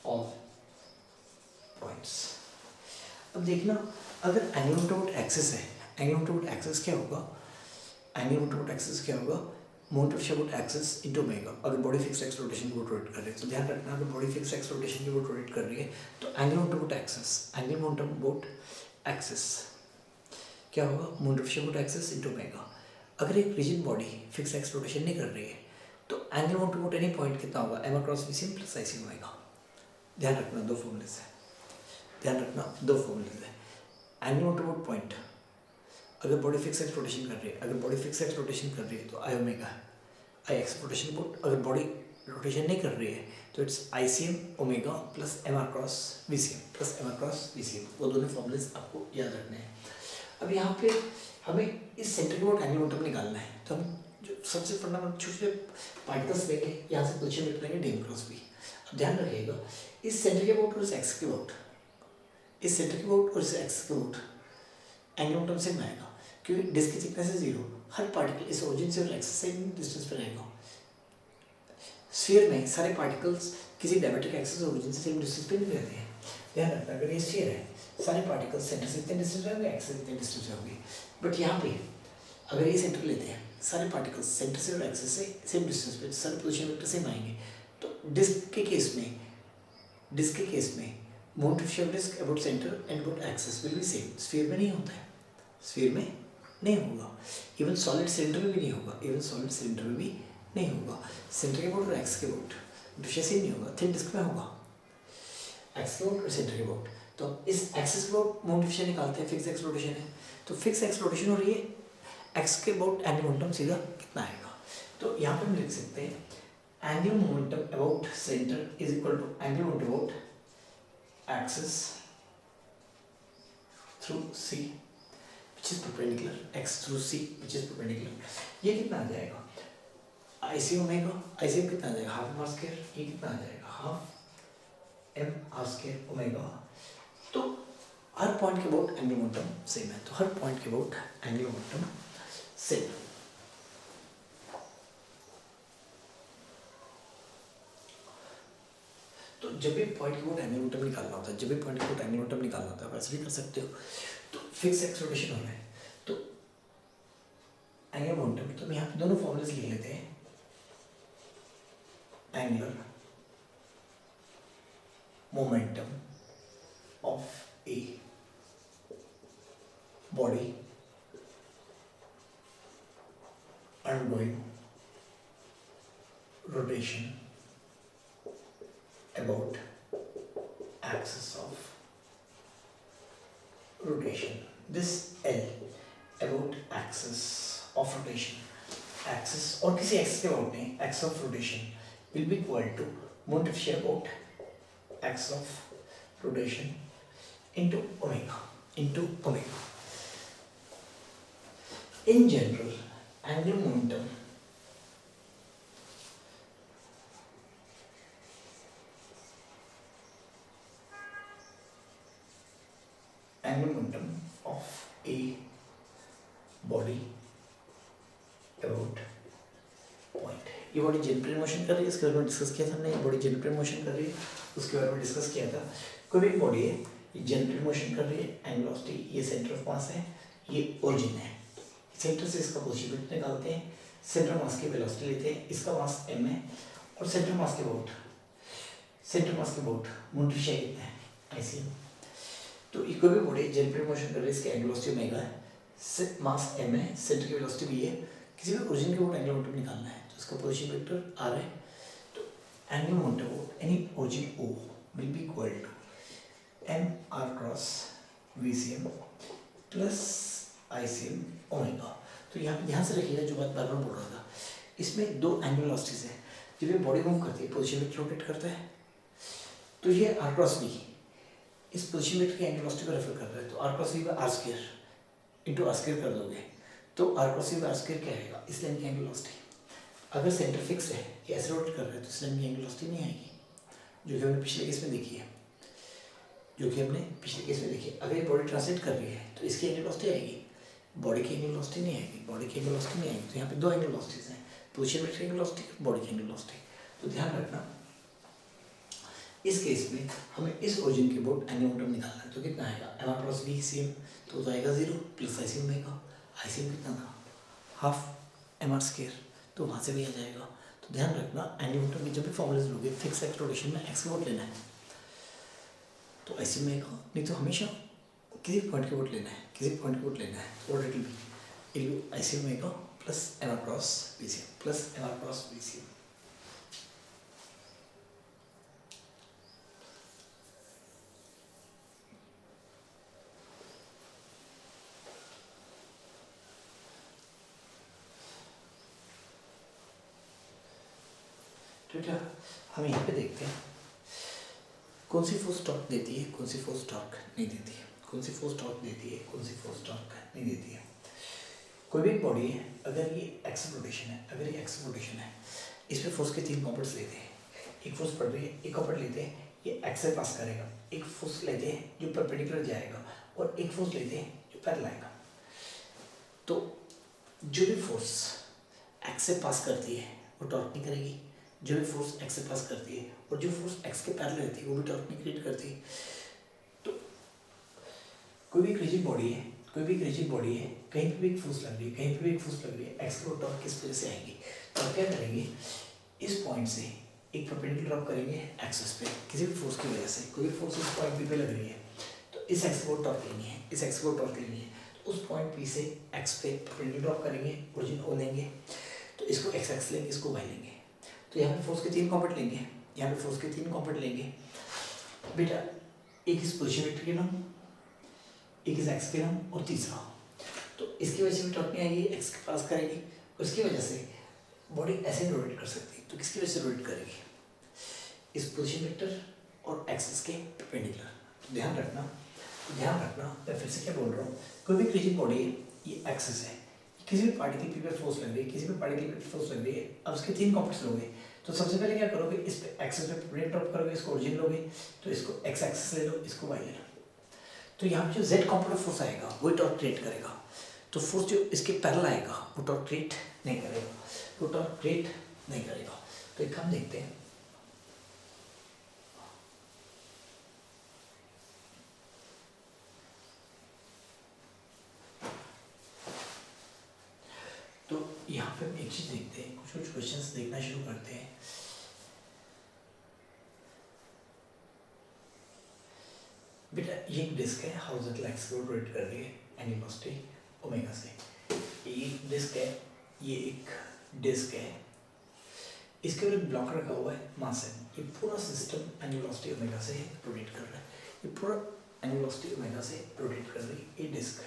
all points। अब देखना, अगर angular momentum axis है, angular momentum axis क्या होगा, angular momentum axis क्या होगा, momentum of shape axis into omega. अगर body fix axis rotation की रोटेट कर रही है, तो ध्यान रखना, अगर बॉडी फिक्स एक्स रोटेशन की रोटेट कर रही है तो angular momentum axis, angular momentum axis क्या होगा, momentum of shape axis into omega. अगर एक rigid body fix axis rotation नहीं कर रही है तो एंगुलर मोमेंटम एनी पॉइंट कितना होगा, m across v c m plus i c omega. ध्यान रखना दो फॉर्मूलेज है, ध्यान रखना दो फॉर्मूलेज है। एंगुलर मोमेंटम पॉइंट अगर बॉडी फिक्स एक्स रोटेशन कर रही है, अगर बॉडी फिक्स एक्स रोटेशन कर रही है तो आई ओमेगा है, आई एक्स रोटेशन बोट। अगर बॉडी रोटेशन नहीं कर रही है तो it's i C m omega plus M R cross we C m, plus M R cross we C m. वो दोनों फॉर्मूलेज आपको याद रखने हैं। अब यहाँ पे हमें इस सेंटर के बोट एंगुलर मोमेंटम निकालना है, तो हम जो सबसे फंडामेंटल छोटे छोटे पार्टिकल्स लेंगे, यहाँ से पोजीशन वेक्टर लेंगे डी क्रॉस बी। अब ध्यान रखिएगा, इस सेंटर के बोट और इस एक्स के बोट, इस सेंटर के बोट और इस एक्स के बोट एंगुलर मोमेंटम सेम आएगा, क्योंकि डिस्क की थिकनेस है जीरो, हर पार्टिकल इस ओरिजिन से और एक्सिस से डिस्टेंस पर रहेगा। स्फीयर में सारे पार्टिकल्स किसी डायमेट्रिक एक्सिस और ओरिजिन से सेम डिस्टेंस पे नहीं रहते हैं। ध्यान रखना, अगर ये स्फीयर है, सारे पार्टिकल्स सेंटर से इतने डिस्टेंस पे होंगे, एक्सिस से इतने डिस्टेंस पे होंगे। बट यहाँ पे अगर ये सेंटर लेते हैं, सारे पार्टिकल्स सेंटर से और एक्सिस से सेम डिस्टेंस पे, सारे पोजीशन वेक्टर सेम आएंगे। तो डिस्क के केस में, डिस्क के केस में moment of shape disc about centre and about axis will be same. Sphere में नहीं होता है, स्फीयर में नहीं होगा, इवन सॉलिड सिलेंडर में भी नहीं होगा, इवन सॉलिड सिलेंडर में भी नहीं होगा। सेंटर के बोर्ड और एक्स के बोर्ड डिफरेंस सेम नहीं होगा, थिन डिस्क में होगा एक्स के बोर्ड और सेंटर के बोर्ड। तो इस एक्सिस के बोर्ड मोमेंट ऑफ शेप निकालते हैं, फिक्स एक्स रोटेशन है, तो फिक्स एक्स रोटेशन हो रही है, एक्स के बोर्ड एंगुलर मोमेंटम सीधा कितना आएगा। तो यहाँ पे हम लिख सकते हैं angular momentum about centre is equal to angular momentum about axis through c which is perpendicular, x through c which is perpendicular। ये कितना आ जाएगा, IC ओमेगा, IC कितना आ जाएगा, हाफ एम आर स्क्वायर, ये कितना आ जाएगा, half M R square omega. तो हर पॉइंट के अबाउट एंगुलर मोमेंटम सेम है, तो हर पॉइंट के अबाउट एंगुलर मोमेंटम सेम। तो जब भी पॉइंट के अबाउट एंगुलर मोमेंटम निकालना होता है, जब भी पॉइंट के अबाउट एंगुलर मोमेंटम निकालना होता है, वैसे भी कर सकते हो। तो फिक्स एक्स रोटेशन हो रहा है तो एंगुलर मोमेंटम, तो हम यहाँ पे दोनों फॉर्मूलेस लिख लेते हैं। Angular momentum of a body undergoing rotation about axis of rotation. This L about axis of rotation, axis और किसी axis के about नहीं, axis of rotation will be equal to moment of shear about axis of rotation into omega, into omega. In general, angular momentum of a body about point। ये body generate motion कर रही है, इसके बारे में discuss किया था हमने। ये बॉडी जेनरेट मोशन कर रही है, उसके बारे में डिस्कस किया था। कोई भी बॉडी है, ये जेनरेट मोशन कर रही है, एंगुलर वेलोसिटी, ये सेंटर ऑफ मास है, ये ओरिजिन है। सेंटर से इसका पोजीशन निकालते हैं, सेंटर मास की वेलोसिटी लेते हैं, इसका मास m है और सेंटर मास के अबाउट, सेंटर मास के अबाउट मोमेंट ऑफ शेयर कितना है, ICM। तो ये कोई भी बॉडी जेनरेट मोशन कर रही है, इसकी एंगुलर वेलोसिटी ओमेगा है, मास m है, सेंटर की वेलोसिटी v है, किसी भी ओरिजिन के अबाउट एंगुलर मोमेंटम निकालना है, तो इसका पोजीशन वेक्टर r है। तो angular momentum about any origin O will be equal to m r cross we C m plus i C m omega. तो यहाँ पे ध्यान से रखिएगा जो बात बार बार बोल रहा था, इसमें दो एंगुलर वेलोसिटीज है। जब ये बॉडी मूव करती है पोजीशन वेक्टर रोटेट करता है, तो ये आर क्रॉस वी इस पोजीशन वेक्टर की एंगुलर वेलोसिटी को रेफर कर रहा है। तो r cross v by r square into r square कर दोगे तो r cross v by r square क्या आएगा, इस लाइन की एंगुलर वेलोसिटी। अगर सेंटर फिक्स है या ऐसे रोटेट कर रहा है तो इस लाइन की एंगुलर वेलोसिटी नहीं आएगी, जो कि हमने पिछले केस में देखी है, अगर ये बॉडी ट्रांसलेट कर रही है तो इसकी एंगुलर वेलोसिटी आएगी, बॉडी की एंगुलर वेलोसिटी नहीं आएगी, तो यहाँ पे दो एंगुलर वेलोसिटीज हैं, पोजीशन वेक्टर की एंगुलर वेलोसिटी, बॉडी की एंगुलर वेलोसिटी। तो ध्यान रखना इस केस में हमें इस ओरिजिन के बोर्ड एंगुलर मोमेंटम निकालना है। तो कितना आएगा, M R cross we C m तो जाएगा 0 प्लस आई सी एम आएगा, आई सी एम कितना था हाफ एम आर स्क्वायर, तो वहाँ से भी आ जाएगा। तो ध्यान रखना एंगुलर मोमेंटम की जब भी फॉर्मूलाज लोगे फिक्स एक्स रोटेशन में एक्स वोट लेना है तो आई सी एम आएगा, नहीं तो हमेशा किसी पॉइंट के वोट लेना है, और it will be I C M आएगा plus M R cross we C M. ठीक है, हम यहाँ पे देखते हैं कौन सी फोर्स टॉर्क देती है, कौन सी फोर्स टॉर्क नहीं देती है, कोई भी एक बॉडी है, अगर ये एक्स रोटेशन है, इस पे फोर्स के तीन कॉम्पोनेंट्स लेते हैं, एक फोर्स पड़ रही है, एक कॉम्पोनेंट लेते हैं ये एक्स से पास करेगा, एक फोर्स लेते हैं जो परपेंडिकुलर जाएगा और एक फोर्स लेते हैं जो पैरेलल आएगा। तो जो भी फोर्स एक्स से पास करती है वो टॉर्क नहीं करेगी, जो भी फोर्स एक्स से पास करती है और जो फोर्स एक्स के पैरेलल रहती है वो भी टॉर्क नहीं क्रिएट करती। तो कोई भी एक रिजिड बॉडी है, कहीं पे भी एक फोर्स लग रही है, एक्स को टॉर्क किस वजह से आएगी। तो क्या करेंगे, इस पॉइंट से एक परपेंडिकुलर ड्रॉप करेंगे एक्सिस पे किसी भी फोर्स की वजह से, कोई भी फोर्स इस पॉइंट पी पे लग रही है तो इस एक्स को टॉर्क लेनी है, तो उस पॉइंट पी से एक्स पे परपेंडिकुलर ड्रॉप करेंगे, ओरिजिन ओ लेंगे, तो इसको एक्स एक्स लेंगे, इसको वाई लेंगे। तो यहाँ पे फोर्स के तीन कॉम्पोनेंट लेंगे, बेटा एक इस पोजीशन वेक्टर के नाम, एक इस एक्स के नाम और तीसरा, तो इसकी वजह से भी टॉर्क नहीं आएगी, एक्स के पास करेगी, उसकी वजह से बॉडी ऐसे रोटेट कर सकती है। तो किसकी वजह से रोटेट करेगी, इस पोजीशन वेक्टर और एक्सिस के परपेंडिकुलर। तो ध्यान रखना मैं फिर से क्या बोल रहा हूँ, कोई भी रिजिड बॉडी है, ये एक्सिस है, किसी भी पार्टिकल पी पे फोर्स लग रही है, अब उसके तीन कॉम्पोनेंट्स लोगे तो सबसे पहले क्या करोगे, इस पे एक्सिस पे परपेंडिकुलर ड्रॉप करोगे, इसको ओरिजिन लोगे तो इसको एक्स एक्सिस ले लो, इसको वाई ले लो। तो यहाँ पे जो जेड कॉम्पोनेंट फोर्स आएगा वही टॉर्क क्रिएट करेगा, तो फोर्स जो इसके पैरेलल आएगा वो टॉर्क क्रिएट नहीं करेगा, तो एक हम देखते हैं। तो यहाँ पे हम एक चीज देखते हैं, कुछ क्वेश्चंस देखना शुरू करते हैं। बेटा ये एक डिस्क है, हाउस एक्स को रोटेट कर रही है एंगुलर वेलोसिटी ओमेगा से, ये डिस्क है, ये एक डिस्क है, इसके ऊपर ब्लॉक रखा हुआ है मास है, ये पूरा सिस्टम एंगुलर वेलोसिटी ओमेगा से रोटेट कर रहा है, ये पूरा एंगुलर वेलोसिटी ओमेगा से रोटेट कर रही है। ये डिस्क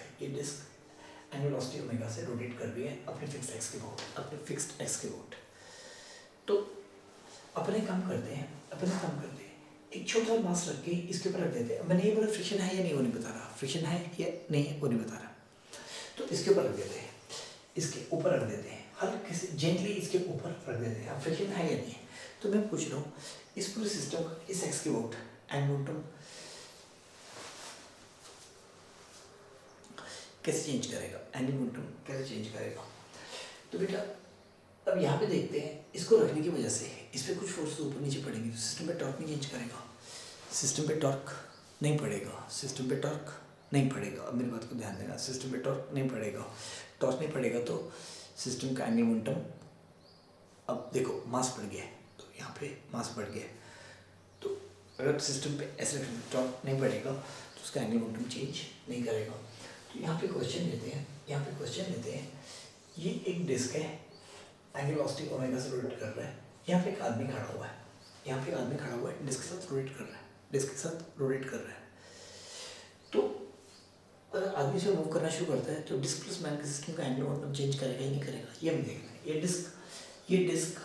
एंगुलर वेलोसिटी ओमेगा से रोटेट कर रही है अपने फिक्स्ड एक्स के बोर्ड। तो अपने काम करते हैं, एक छोटा मास रख के इसके ऊपर रख देते हैं। मैंने ये बोला फ्रिक्शन है या नहीं वो नहीं बता रहा, तो इसके ऊपर रख देते हैं, इसके ऊपर रख देते हैं, हल्के से जेंटली इसके ऊपर रख देते हैं। अब फ्रिक्शन है या नहीं, तो मैं पूछ रहा हूँ इस पूरे सिस्टम का इस एक्स के बोर्ड एंगुलर मोमेंटम कैसे चेंज करेगा, तो बेटा अब यहाँ पे देखते हैं, इसको रखने की वजह से इस पर कुछ फोर्स ऊपर नीचे पड़ेंगे तो सिस्टम पे टॉर्क नहीं चेंज करेगा, सिस्टम पे टॉर्क नहीं पड़ेगा। अब मेरी बात को ध्यान देना, सिस्टम पे टॉर्क नहीं पड़ेगा तो सिस्टम का एंगुलर मोमेंटम, अब देखो मास बढ़ गया है तो यहाँ पे मास बढ़ गया है, तो अगर सिस्टम पे ऐसे टॉर्क नहीं पड़ेगा तो उसका एंगुलर मोमेंटम चेंज नहीं करेगा। तो यहाँ पे क्वेश्चन लेते हैं, ये एक डिस्क है, एंगुलर वेलोसिटी ओमेगा से रोटेट कर रहा है, यहाँ पे एक आदमी खड़ा हुआ है, डिस्क के साथ रोटेट कर रहा है, तो अगर आदमी से मूव करना शुरू करता है तो डिस्क प्लस मैन के सिस्टम का एंगुलर मोमेंटम चेंज करेगा ही नहीं करेगा, ये हमें देखना है। ये डिस्क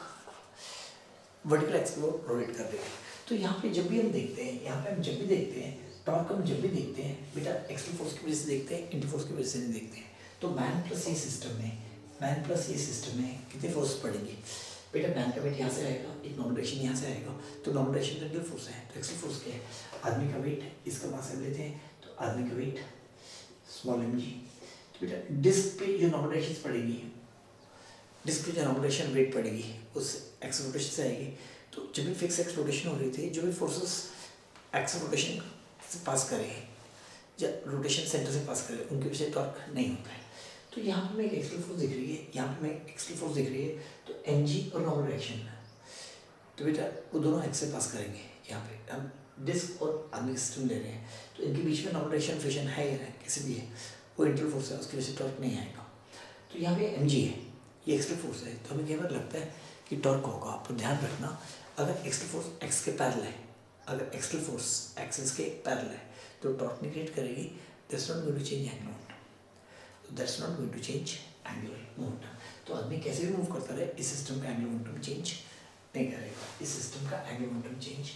वर्टिकल एक्सिस को रोटेट कर देगा। तो यहाँ पे जब भी हम देखते हैं, यहाँ पे हम जब भी देखते हैं टॉर्क, हम जब भी देखते हैं बेटा एक्सियल फोर्स की वजह से देखते हैं, इंटी फोर्स की वजह से नहीं देखते हैं। तो मैन प्लस ये सिस्टम में कितनी फोर्स पड़ेंगी बेटा? मैन का वेट यहाँ से आएगा, एक नॉर्मल डायरेक्शन यहाँ से आएगा, तो नॉर्मल डायरेक्शन का एक्सियल फोर्स है, तो एक्सियल फोर्स क्या है? आदमी का वेट, इसका मास लेते हैं तो आदमी का वेट स्मॉल एम जी। तो बेटा डिस्क पे जो नॉर्मल डायरेक्शन पड़ेगी, डिस्क पे जो नॉर्मल डायरेक्शन वेट पड़ेगी उस एक्सियल रोटेशन से आएगी। तो जब भी फिक्स एक्स रोटेशन हो रही थी, जो भी फोर्सेस एक्सियल रोटेशन से पास करें या रोटेशन सेंटर से पास करें, उनके वजह से टॉर्क नहीं होता है। तो यहाँ पे हमें एक एक्सियल फोर्स दिख रही है, यहाँ पे हमें एक्सियल फोर्स दिख रही है, तो एम जी और नॉर्मल डायरेक्शन, तो बेटा वो दोनों एक्स से पास करेंगे। यहाँ पे हम डिस्क और आदमी सिस्टम ले रहे हैं, तो इनके बीच में नॉर्मल डायरेक्शन फ्रिक्शन है या कैसे भी है, वो इंटरनल फोर्स है, उसकी वजह से टॉर्क नहीं आएगा। तो यहाँ पे एम जी है, ये एक्सियल फोर्स है, तो हमें कई बार लगता है कि टॉर्क होगा। तो ध्यान रखना, अगर एक्सियल फोर्स एक्स के पैरेलल है, अगर एक्सियल फोर्स एक्सिस के पैरेलल है तो टॉर्क नहीं क्रिएट करेगी, that's not going to change angular momentum, that's not going to change angular momentum. तो आदमी कैसे भी मूव करता रहे, इस सिस्टम का एंगुलर मोमेंटम चेंज नहीं करेगा, इस सिस्टम का एंगुलर मोमेंटम चेंज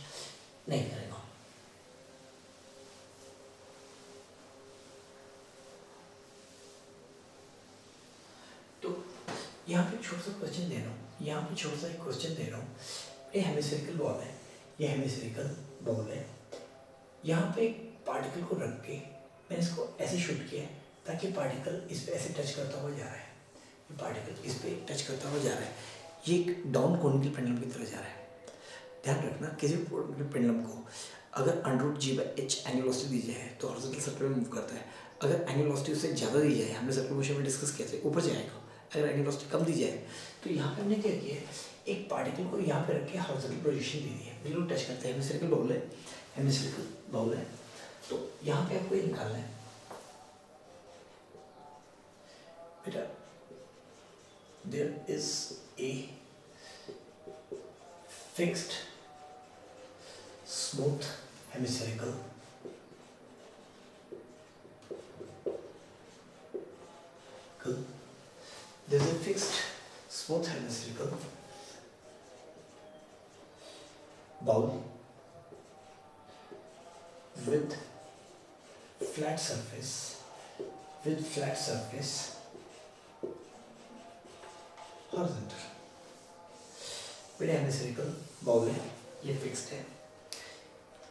नहीं करेगा। तो यहाँ पे छोटा सा क्वेश्चन दे रहा हूँ, यहाँ पे छोटा सा एक क्वेश्चन दे रहा हूँ। ये हेमिस्फेरिकल बॉल है, ये हेमिस्फेरिकल बॉल है, यहाँ पे एक पार्टिकल को रख के मैंने इसको ऐसे शूट किया ताकि पार्टिकल इस पे ऐसे टच करता हुआ जा रहा है, ये पार्टिकल इस पे टच करता हुआ जा रहा है, ये एक डाउन कोनिकल पेंडुलम की तरह जा रहा है। ध्यान रखना, किसी भी पेंडुलम को अगर √g/h एंगुलर वेलोसिटी दी जाए तो हॉरिजॉन्टल सर्कल में मूव करता है। अगर एंगुलर वेलोसिटी उससे ज़्यादा दी जाए, हमने सर्कुलर मोशन में डिस्कस किया था, ऊपर जाएगा। अगर एंगुलर वेलोसिटी कम दी जाए तो यहाँ पे हमने क्या किया, एक पार्टिकल को यहाँ पे रख के हॉरिजॉन्टल पोजीशन दे दी है, बिल्कुल टच करते हैं। हेमिस्फेरिकल बाउल है, हेमिस्फेरिकल बाउल है, तो यहाँ पे आपको ये निकालना है बेटा। There is a fixed smooth hemispherical there is a fixed smooth hemispherical bowl with flat surface horizontal। बड़े हेमिस्फेरिकल बाउल है, ये फिक्स्ड है,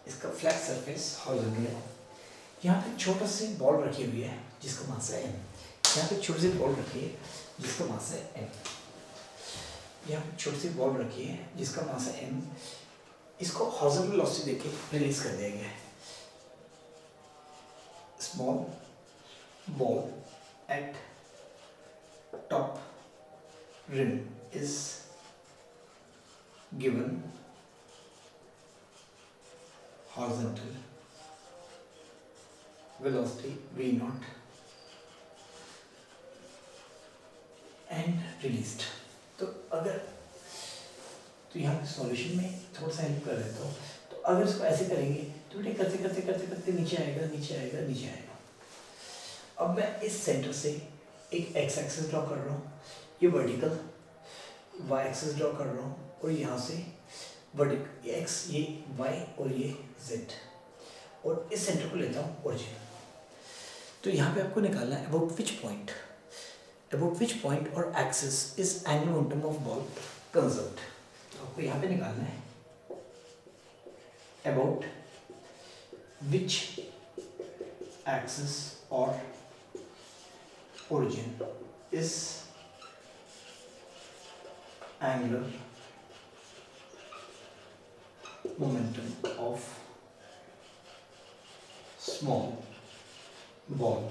इसका फ्लैट सरफेस हॉरिजॉन्टल है। यहाँ पे छोटा सी बॉल रखी हुई है जिसका मास है m, यहाँ पे छोटी सी बॉल रखी है जिसका मास है m, यहाँ पे छोटी सी बॉल रखी है जिसका मास है m, इसको हॉरिजॉन्टल वेलोसिटी देके रिलीज कर दिया गया है। Small ball eight top rim is given horizontal velocity v0 and released। तो यहाँ पे सॉल्यूशन में थोड़ा सा हेल्प कर देता हूँ। तो अगर इसको ऐसे करेंगे तो बेटे करते करते करते करते नीचे आएगा नीचे आएगा नीचे आएगा। अब मैं इस सेंटर से एक एक्स एक्सिस ड्रॉ कर रहा हूँ, ये वर्टिकल वाई एक्सिस ड्रॉ कर रहा हूँ, और यहाँ से वर्टिकल एक्स ये वाई और ये जेड, और इस सेंटर को लेता हूँ ओरिजिन। तो यहाँ पे आपको निकालना है अबाउट विच पॉइंट और axis is angular momentum of ball conserved. तो आपको यहाँ पे निकालना है अबाउट विच एक्सिस और origin is angular momentum of small ball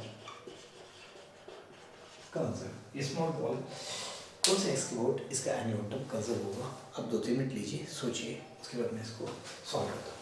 conserve। ये small ball कौन सा एक्स की वोट इसका एंगुलर मोमेंटम कंजर्व होगा। अब 2-3 मिनट लीजिए, सोचिए, उसके बाद मैं इसको सॉल्व करता हूँ।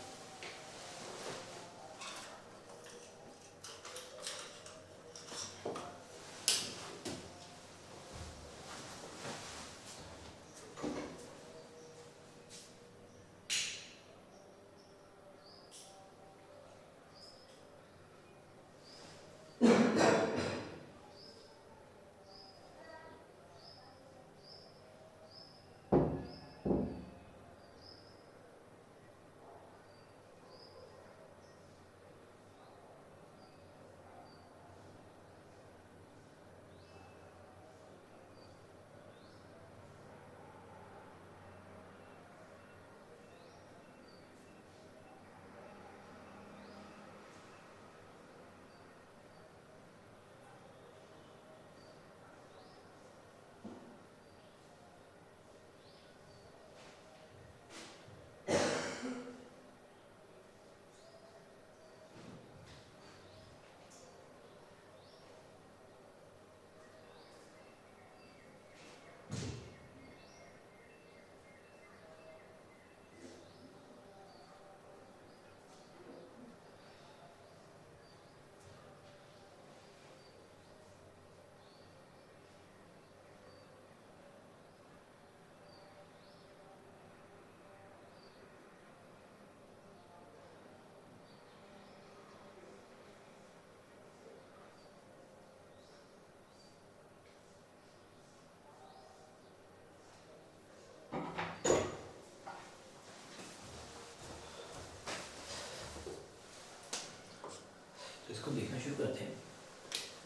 शुरू करते हैं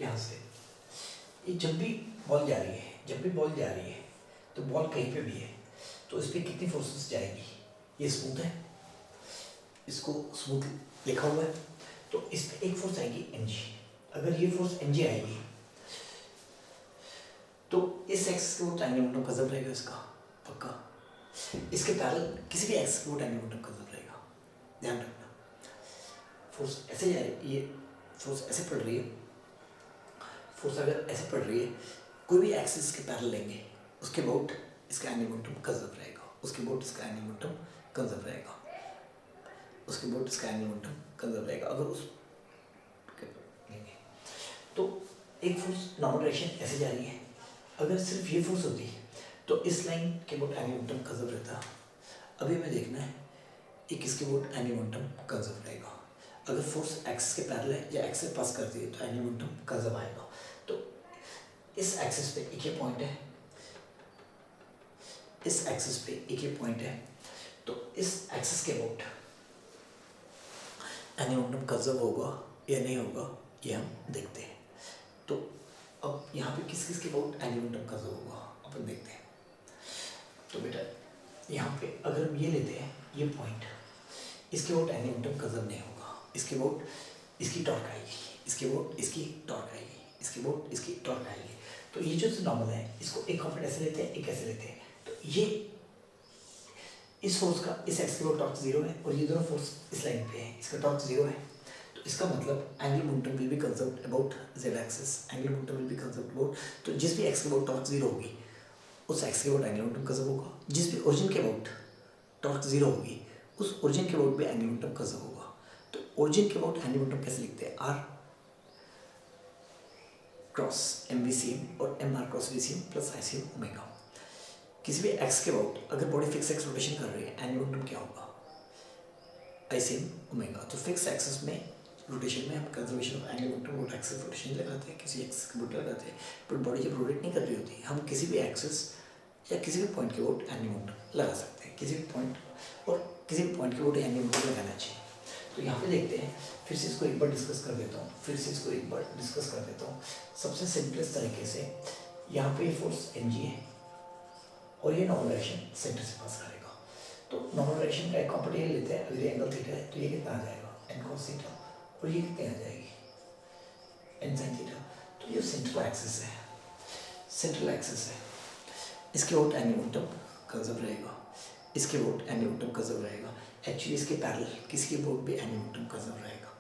यहाँ से। ये जब भी बॉल जा रही है, जब भी बॉल जा रही है तो बॉल कहीं पे भी है तो इस पर कितनी फोर्सेस जाएगी, ये स्मूथ है, इसको स्मूथ लिखा हुआ है, तो इस पर एक फोर्स आएगी mg। अगर ये फोर्स mg आएगी तो इस एक्सिस के ऊपर एंगुलर मोमेंटम कंजर्व रहेगा इसका, पक्का। इसके पैरेलल किसी भी एक्सिस के ऊपर एंगुलर मोमेंटम कंजर्व रहेगा, ध्यान रखना। फोर्स ऐसे जा रही है, ये फोर्स ऐसे पड़ रही है, फोर्स अगर ऐसे पड़ रही है, कोई भी एक्सिस के पैरेलल लेंगे उसके अबाउट इसका एंगुलर मोमेंटम कंजर्व रहेगा, उसके अबाउट इसका एंगुलर मोमेंटम कंजर्व रहेगा, उसके अबाउट इसका एंगुलर मोमेंटम कंजर्व रहेगा। अगर उस लेंगे तो एक फोर्स नॉर्मल डायरेक्शन ऐसे जा रही है, अगर सिर्फ ये फोर्स होती तो इस लाइन के अबाउट एंगुलर मोमेंटम कंजर्व रहता। अभी हमें देखना है कि किसके अबाउट एंगुलर मोमेंटम कंजर्व रहेगा। अगर फोर्स एक्सिस के पैरेलल है या एक्सिस पास करती है तो एंगुलर मोमेंटम कंजर्व आएगा। तो इस एक्सिस पे एक ये पॉइंट है, इस एक्सिस पे एक ये पॉइंट है, तो इस एक्सिस के अबाउट एंगुलर मोमेंटम कंजर्व होगा या नहीं होगा ये हम देखते हैं। तो अब यहाँ पे किस किस के अबाउट एंगुलर मोमेंटम कंजर्व होगा अपन देखते हैं। तो बेटा यहाँ पे अगर हम ये लेते हैं ये पॉइंट, इसके अबाउट एंगुलर मोमेंटम कंजर्व नहीं होगा, इसके अबाउट इसकी टॉर्क आएगी, इसके अबाउट इसकी टॉर्क आएगी, इसके अबाउट इसकी टॉर्क आएगी। तो ये जो नॉर्मल है इसको एक कंपोनेंट ऐसे लेते हैं, एक ऐसे लेते हैं, तो ये इस फोर्स का इस एक्स के अबाउट टॉर्क 0 है और ये दोनों फोर्स इस लाइन पे है, इसका टॉर्क 0 है। तो इसका मतलब angular momentum will be conserved about z axis, angular momentum will be conserved about, तो जिस भी एक्स के अबाउट टॉर्क 0 होगी उस एक्स के अबाउट एंगुलर मोमेंटम कंजर्व होगा, जिस भी ओरिजिन के अबाउट टॉर्क 0 होगी उस ओरिजिन के अबाउट भी एंगुलर मोमेंटम कंजर्व होगा। तो ओरिजिन के अबाउट एंगुलर मोमेंटम कैसे लिखते हैं, r क्रॉस mvcm और mr cross vcm plus ICM omega. किसी भी एक्स के अबाउट अगर बॉडी फिक्स एक्स रोटेशन कर रही है एंगुलर मोमेंटम क्या होगा, ICM ओमेगा। तो फिक्स एक्सिस में रोटेशन में हम कंजर्वेशन ऑफ एंगुलर मोमेंटम और एक्सिस रोटेशन लगाते हैं, किसी एक्सिस के अबाउट लगाते हैं, बट बॉडी जब रोटेट नहीं कर रही होती हम किसी भी एक्सिस या किसी भी पॉइंट के अबाउट एंगुलर मोमेंटम लगा सकते हैं, किसी भी पॉइंट और किसी भी पॉइंट के अबाउट एंगुलर मोमेंटम लगाना चाहिए। तो यहाँ पे देखते हैं, फिर से इसको एक बार डिस्कस कर देता हूँ, फिर से इसको एक बार डिस्कस कर देता हूँ। सबसे सिंपलेस्ट तरीके से यहाँ पे फोर्स mg है और ये नॉर्मल डायरेक्शन सेंटर से पास करेगा। तो नॉर्मल डायरेक्शन का एक कॉम्पोनेंट ये लेते हैं, अगर ये एंगल थीटा है तो ये कितना आ जाएगा n cos थीटा, और ये कितने आ जाएगी n sin थीटा। तो ये सेंट्रल एक्सिस है, सेंट्रल एक्सिस है, इसके अबाउट एंगुलर मोमेंटम कंजर्व रहेगा, इसके अबाउट एंगुलर मोमेंटम कंजर्व रहेगा। एक्चुअली इसके पैरेलल किसी के अबाउट भी एंगुलर मोमेंटम कंजर्व रहेगा,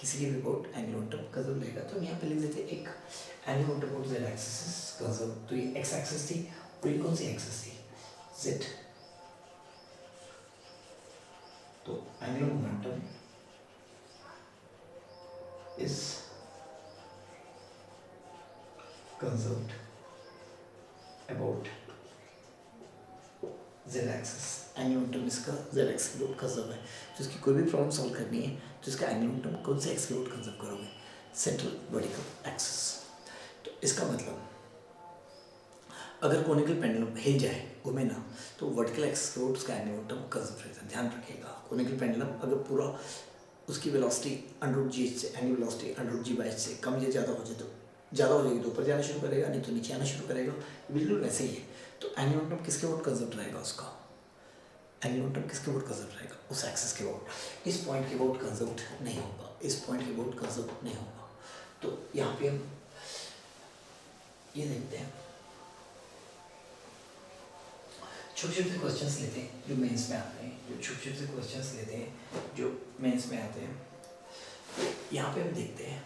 किसी के भी अबाउट एंगुलर मोमेंटम कंजर्व रहेगा। तो हम यहाँ पे लिख देते हैं एक angular momentum about z axis conserve. तो ये x एक्सिस थी और ये कौन सी एक्सिस थी, z। तो angular momentum is conserved about z axis. Angular momentum इसका z एक्सिस के अबाउट कंजर्व है। तो इसकी कोई भी प्रॉब्लम सॉल्व करनी है तो इसका एंगुलर मोमेंटम कौन से एक्सिस के अबाउट कंजर्व करोगे, सेंट्रल वर्टिकल एक्सिस। तो इसका मतलब अगर कोनिकल पेंडुलम हिल जाए, घूमे ना, तो वर्टिकल एक्सिस के अबाउट उसका एंगुलर मोमेंटम कंजर्व रहता है। ध्यान रखिएगा, कोनिकल पेंडुलम अगर पूरा उसकी वेलोसिटी √g से, एंगुलर वेलोसिटी √g/h से कम या ज़्यादा हो जाए तो ज़्यादा हो जाएगी तो ऊपर जाना शुरू करेगा, नहीं तो नीचे आना शुरू करेगा, बिल्कुल वैसे ही है। तो एंगुलर मोमेंटम किसके अबाउट कंजर्व रहेगा, उसका एंगुलर मोमेंटम किसके अबाउट कंजर्व रहेगा, उस एक्सिस के अबाउट। इस पॉइंट के अबाउट कंजर्व नहीं होगा, इस पॉइंट के अबाउट कंजर्व नहीं होगा। तो यहाँ पे हम ये देखते हैं, छोटे छोटे क्वेश्चंस लेते हैं जो मेंस में आते हैं, जो छोटे छोटे क्वेश्चंस लेते हैं जो मेंस में आते हैं। तो यहाँ पे हम देखते हैं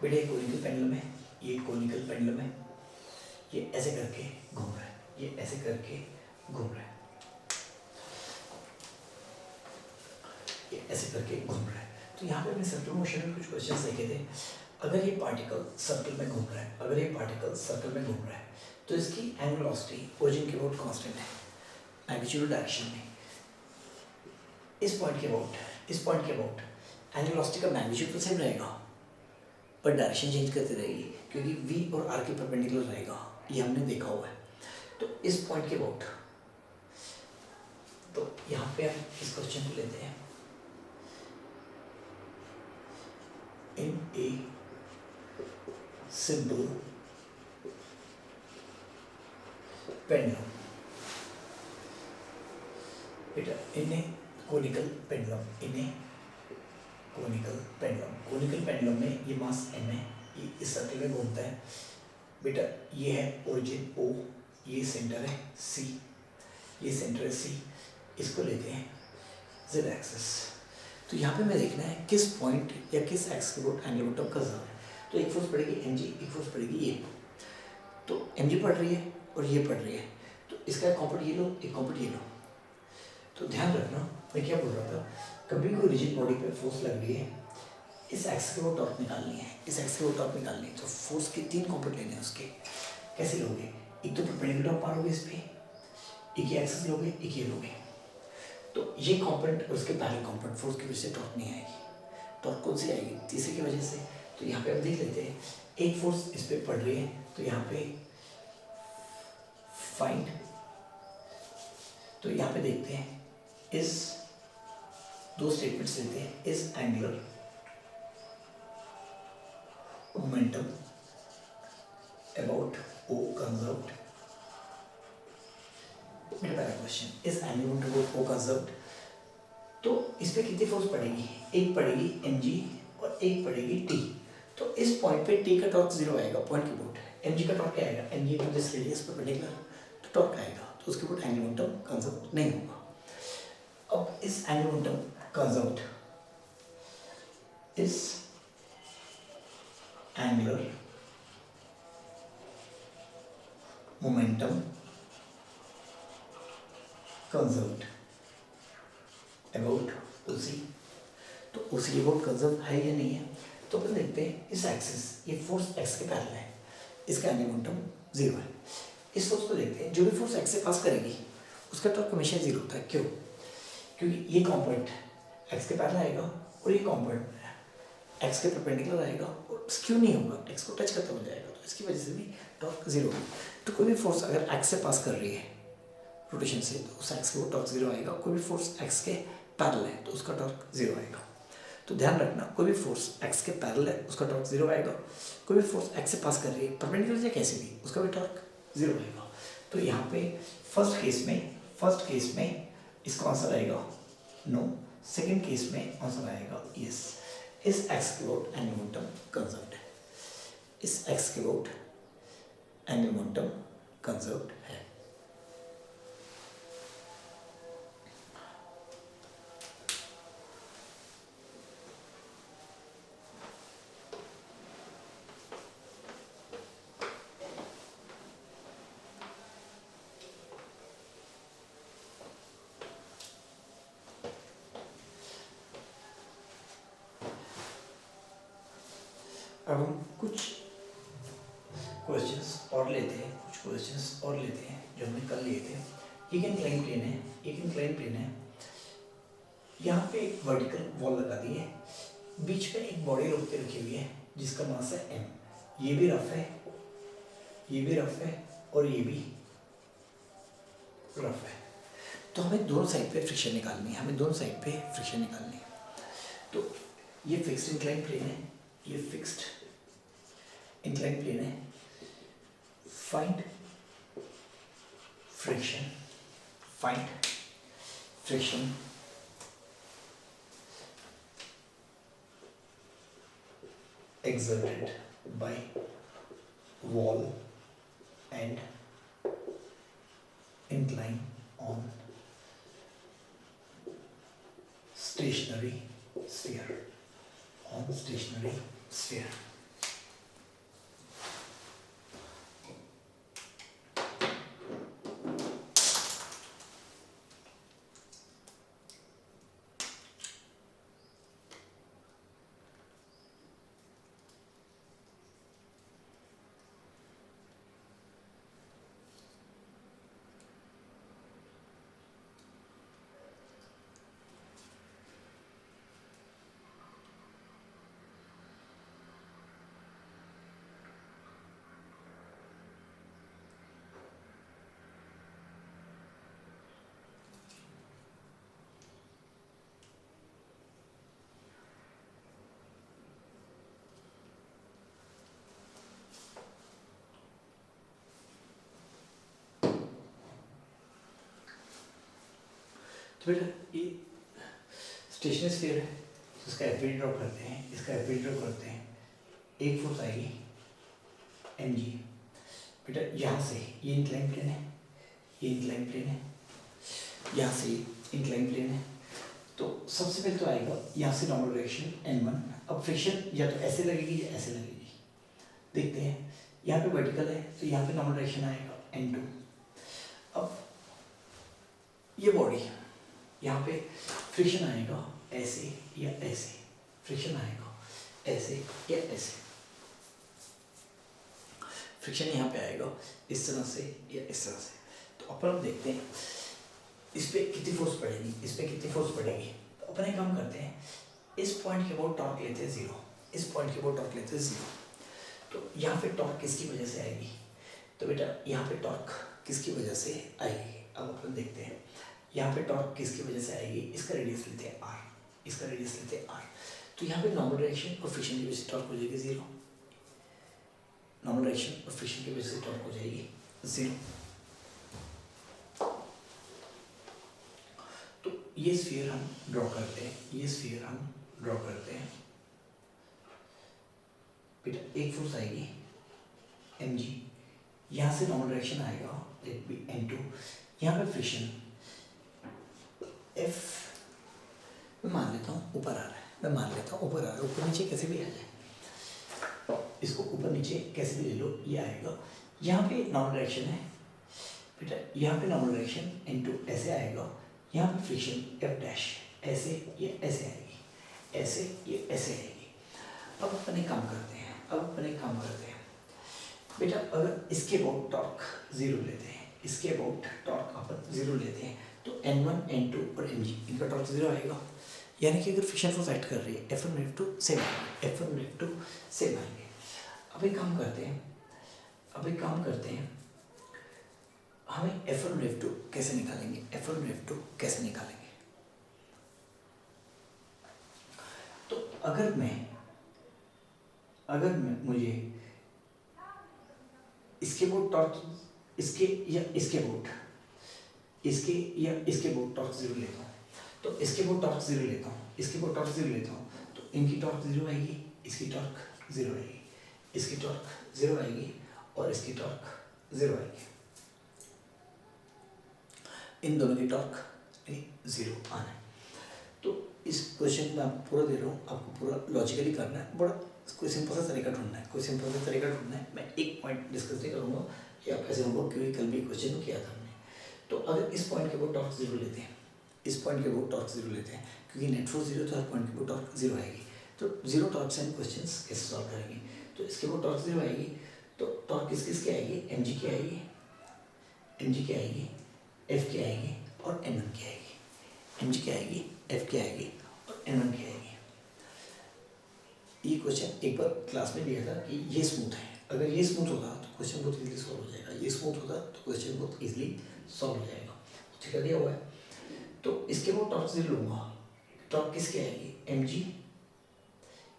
बेटा एक कोनिकल पेंडुलम है, ये कोनिकल पेंडुलम है, ये ऐसे करके घूम रहा है, ये ऐसे करके घूम रहा है, ये ऐसे करके घूम रहा है। तो यहाँ पे हमने सर्कुलर मोशन में कुछ क्वेश्चंस लिखे थे। अगर ये पार्टिकल सर्कल में घूम रहा है, अगर ये पार्टिकल सर्कल में घूम रहा है तो इसकी एंगुलर वेलोसिटी ओरिजिन के अबाउट कांस्टेंट है, मैग्नीट्यूड डायरेक्शन में। इस पॉइंट के अबाउट एंगुलर वेलोसिटी का मैग्नीट्यूड तो सेम रहेगा पर डायरेक्शन चेंज करती रहेगी क्योंकि v और r के परपेंडिकुलर रहेगा, ये हमने देखा हुआ है। तो इस पॉइंट के अबाउट, तो यहाँ पे हम इस क्वेश्चन को लेते हैं, in a simple pendulum. बेटा in a conical pendulum, in a conical pendulum. conical pendulum में ये मास m है, ये इस सर्कल में घूमता है. बेटा ये है ओरिजिन O, ये सेंटर है C, ये सेंटर है C. इसको लेते हैं z एक्सिस. तो यहाँ पे मैं देखना है किस पॉइंट या किस एक्स के अबाउट एंगुलर मोमेंटम कंजर्व है. तो एक फोर्स पड़ेगी mg, एक फोर्स पड़ेगी ये. तो mg पड़ रही है और ये पड़ रही है, तो इसका एक कॉम्पोनेंट ये लो, एक कॉम्पोनेंट ये लो. तो ध्यान रखना मैं क्या बोल रहा था, कभी कोई रिजिड बॉडी पे फोर्स लग रही है, इस एक्स के वो टॉर्क निकालनी है, इस एक्स के वो टॉर्क निकालनी है. तो फोर्स के 3 कॉम्पोनेंट लेने हैं उसके. कैसे लोगे? एक तो परपेंडिकुलर मारोगे इस पे, एक ये एक्सिस लोगे, एक ये लोगे. तो ये कॉम्पोनेंट और उसके पैरेलल कॉम्पोनेंट फोर्स की वजह से टॉर्क नहीं आएगी. टॉर्क कौन सी आएगी? तीसरे की वजह से. तो यहाँ पे हम देख लेते हैं, एक फोर्स इस पे पड़ रही है, तो यहाँ पे फाइंड. तो यहाँ पे देखते हैं, इस 2 स्टेटमेंट्स लेते हैं. इस angular momentum about O conserved. मेरा पहला क्वेश्चन, इस angular momentum about O conserved. तो इस पे कितनी फोर्स पड़ेगी? एक पड़ेगी mg और एक पड़ेगी t. तो इस पॉइंट पे t का टॉर्क 0 आएगा. पॉइंट के अबाउट mg का टॉर्क क्या आएगा? mg to this radius perpendicular, तो टॉर्क आएगा. तो उसके अबाउट एंगुलर मोमेंटम कंजर्व नहीं होगा. अब इस एंगुलर मोमेंटम कंजर्व्ड, इस एंगुलर मोमेंटम कंजर्व्ड अबाउट उसी. तो उसी अबाउट कंजर्व है या नहीं है? तो अपन देखते हैं, इस एक्सिस, ये फोर्स एक्स के पैरेलल है, इसका एंगुलर मोमेंटम 0 है. इस फोर्स को देखते हैं, जो भी फोर्स एक्स से पास करेगी उसका टॉर्क हमेशा 0 होता है. क्यों? क्योंकि ये कंपोनेंट एक्स के पैरेलल आएगा और ये कंपोनेंट एक्स के परपेंडिकुलर आएगा और स्क्यू नहीं होगा, एक्स को टच करता हो जाएगा. तो इसकी वजह से भी टॉर्क 0 होगा. तो कोई भी फोर्स अगर एक्स से पास कर रही है रोटेशन से, तो उस एक्स के वो टॉर्क 0 आएगा. कोई भी फोर्स एक्स के पैरेलल है तो उसका टॉर्क 0 आएगा. तो ध्यान रखना, कोई भी फोर्स एक्स के पैरेलल है उसका टॉर्क 0 आएगा. कोई भी फोर्स एक्स से पास कर रही है परपेंडिकुलर या कैसे भी, उसका भी टॉर्क 0 आएगा. तो यहाँ पे फर्स्ट केस में इसका आंसर आएगा नो. सेकेंड केस में आंसर आएगा यस. इस एक्स के अबाउट एंगुलर मोमेंटम कंजर्व्ड है. इस एक्स के अबाउट एंगुलर मोमेंटम कंजर्व्ड है. अब हम कुछ क्वेश्चंस और लेते हैं, जो हमने कल लिए थे. एक इंक्लाइन प्लेन है, यहाँ पे एक वर्टिकल वॉल लगा दी है, बीच में एक बॉडी रोक के रखी हुई है जिसका मास है m. ये भी रफ है और ये भी रफ है. तो हमें दोनों साइड पे फ्रिक्शन निकालनी है. तो ये फिक्स्ड इंक्लाइन प्लेन है, ये फिक्स्ड इंक्लाइन प्लेन है. Find friction exerted by wall and incline on stationary sphere. तो बेटा ये स्टेशनरी स्फीयर है, तो इसका एफ ड्रॉ करते हैं, इसका एफ ड्रॉ करते हैं। एक फोर्स आएगी एम जी। बेटा यहाँ से ये इंक्लाइन प्लेन है, ये इंक्लाइन प्लेन है, यहाँ से इंक्लाइन प्लेन है। तो सबसे पहले तो आएगा यहाँ से नॉर्मल डायरेक्शन n1। अब फ्रिक्शन या तो ऐसे लगेगी या ऐसे लगेगी, देखते हैं। यहाँ पे वर्टिकल है तो यहाँ पे नॉर्मल डायरेक्शन आएगा n2। अब ये बॉडी यहाँ पे फ्रिक्शन आएगा ऐसे या ऐसे, फ्रिक्शन आएगा ऐसे या ऐसे, फ्रिक्शन यहाँ पे आएगा इस तरह से या इस तरह से। तो अपन अब देखते हैं इस पर कितनी फोर्स पड़ेगी, इस पर कितनी फोर्स पड़ेगी। तो अपन एक काम करते हैं, इस पॉइंट के अबाउट टॉर्क लेते हैं 0, इस पॉइंट के अबाउट टॉर्क लेते हैं 0। तो यहाँ पे टॉर्क किसकी वजह से आएगी, तो बेटा यहाँ पे टॉर्क किसकी वजह से आएगी। अब अपन देखते हैं यहाँ पे टॉर्क किसकी वजह से आएगी। इसका रेडियस लेते हैं r, इसका रेडियस लेते हैं r। तो यहाँ पे नॉर्मल डायरेक्शन और फ्रिक्शन की वजह से टॉर्क हो जाएगी 0, नॉर्मल डायरेक्शन और फ्रिक्शन की वजह से टॉर्क हो जाएगी 0। तो ये स्फीयर हम ड्रॉ करते हैं, ये स्फीयर हम ड्रॉ करते हैं। बेटा एक फोर्स आएगी एम जी, यहाँ से नॉर्मल डायरेक्शन आएगा लेट बी n2, यहाँ पे फ्रिक्शन f मैं मान लेता हूँ ऊपर आ रहा है, मैं मान लेता हूँ ऊपर आ रहा है, ऊपर नीचे कैसे भी आ जाए, इसको ऊपर नीचे कैसे भी ले लो, ये आएगा। यहाँ पे नॉर्मल डायरेक्शन है बेटा, यहाँ पे नॉर्मल डायरेक्शन n2 ऐसे आएगा, यहाँ पे फ्रिक्शन f डैश ऐसे ये ऐसे आएगी, ऐसे ये ऐसे आएगी। अब अपन एक काम करते हैं, अब अपन एक काम करते हैं बेटा, अगर इसके अबाउट टॉर्क 0 लेते हैं, इसके अबाउट टॉर्क अपन 0 लेते हैं, तो n1 n2 और mg इनका टॉर्क 0 आएगा। यानी कि अगर फ्रिक्शन फोर्स एक्ट कर रही है F1 F2 सेम आएंगे, F1 F2 सेम आएंगे। अब एक काम करते हैं, अब एक काम करते हैं, हमें F1 और F2 कैसे निकालेंगे, F1 और F2 कैसे निकालेंगे। तो अगर मैं मुझे इसके बोट टॉर्क इसके या इसके बोट इसके या इसके बोट टॉर्क 0 लेता हूँ, तो इसके बोट टॉर्क 0 लेता हूँ, इसके बोट टॉर्क 0 लेता हूँ, तो इनकी टॉर्क 0 आएगी, इसकी टॉर्क 0 आएगी, इसकी टॉर्क 0 आएगी और इसकी टॉर्क 0 आएगी। इन दोनों की टॉर्क 0 आना है। तो इस क्वेश्चन में आपको पूरा दे रहा हूँ, आपको पूरा लॉजिकली करना है, बड़ा कोई सिंपल सा तरीका ढूंढना है, कोई सिंपल सा तरीका ढूंढना है। मैं एक पॉइंट डिस्कस नहीं करूँगा या ऐसे होगा क्योंकि कल भी क्वेश्चन किया था हमने। तो अगर इस पॉइंट के ऊपर टॉर्क 0 लेते हैं, इस पॉइंट के ऊपर टॉर्क 0 लेते हैं, क्योंकि नेट फोर्स 0 तो हर पॉइंट के ऊपर टॉर्क 0 आएगी। तो 0 टॉर्क से हम क्वेश्चन कैसे सॉल्व करेंगे। तो इसके ऊपर टॉर्क 0 आएगी, तो टॉर्क किस की आएगी, एम जी की आएगी, एम जी की आएगी, एफ की आएगी और एन वन की आएगी, एम जी की आएगी, एफ की आएगी और एन वन की आएगी। ये क्वेश्चन एक बार क्लास में दिया था कि ये स्मूथ है, अगर ये स्मूथ होगा तो क्वेश्चन बहुत इजीली सॉल्व हो जाएगा, ये स्मूथ होगा तो क्वेश्चन बहुत इजीली सॉल्व हो जाएगा। ठीक है, दिया हुआ है। तो इसके वो टॉर्क 0 लूँगा, टॉर्क किसकी आएगी, एम जी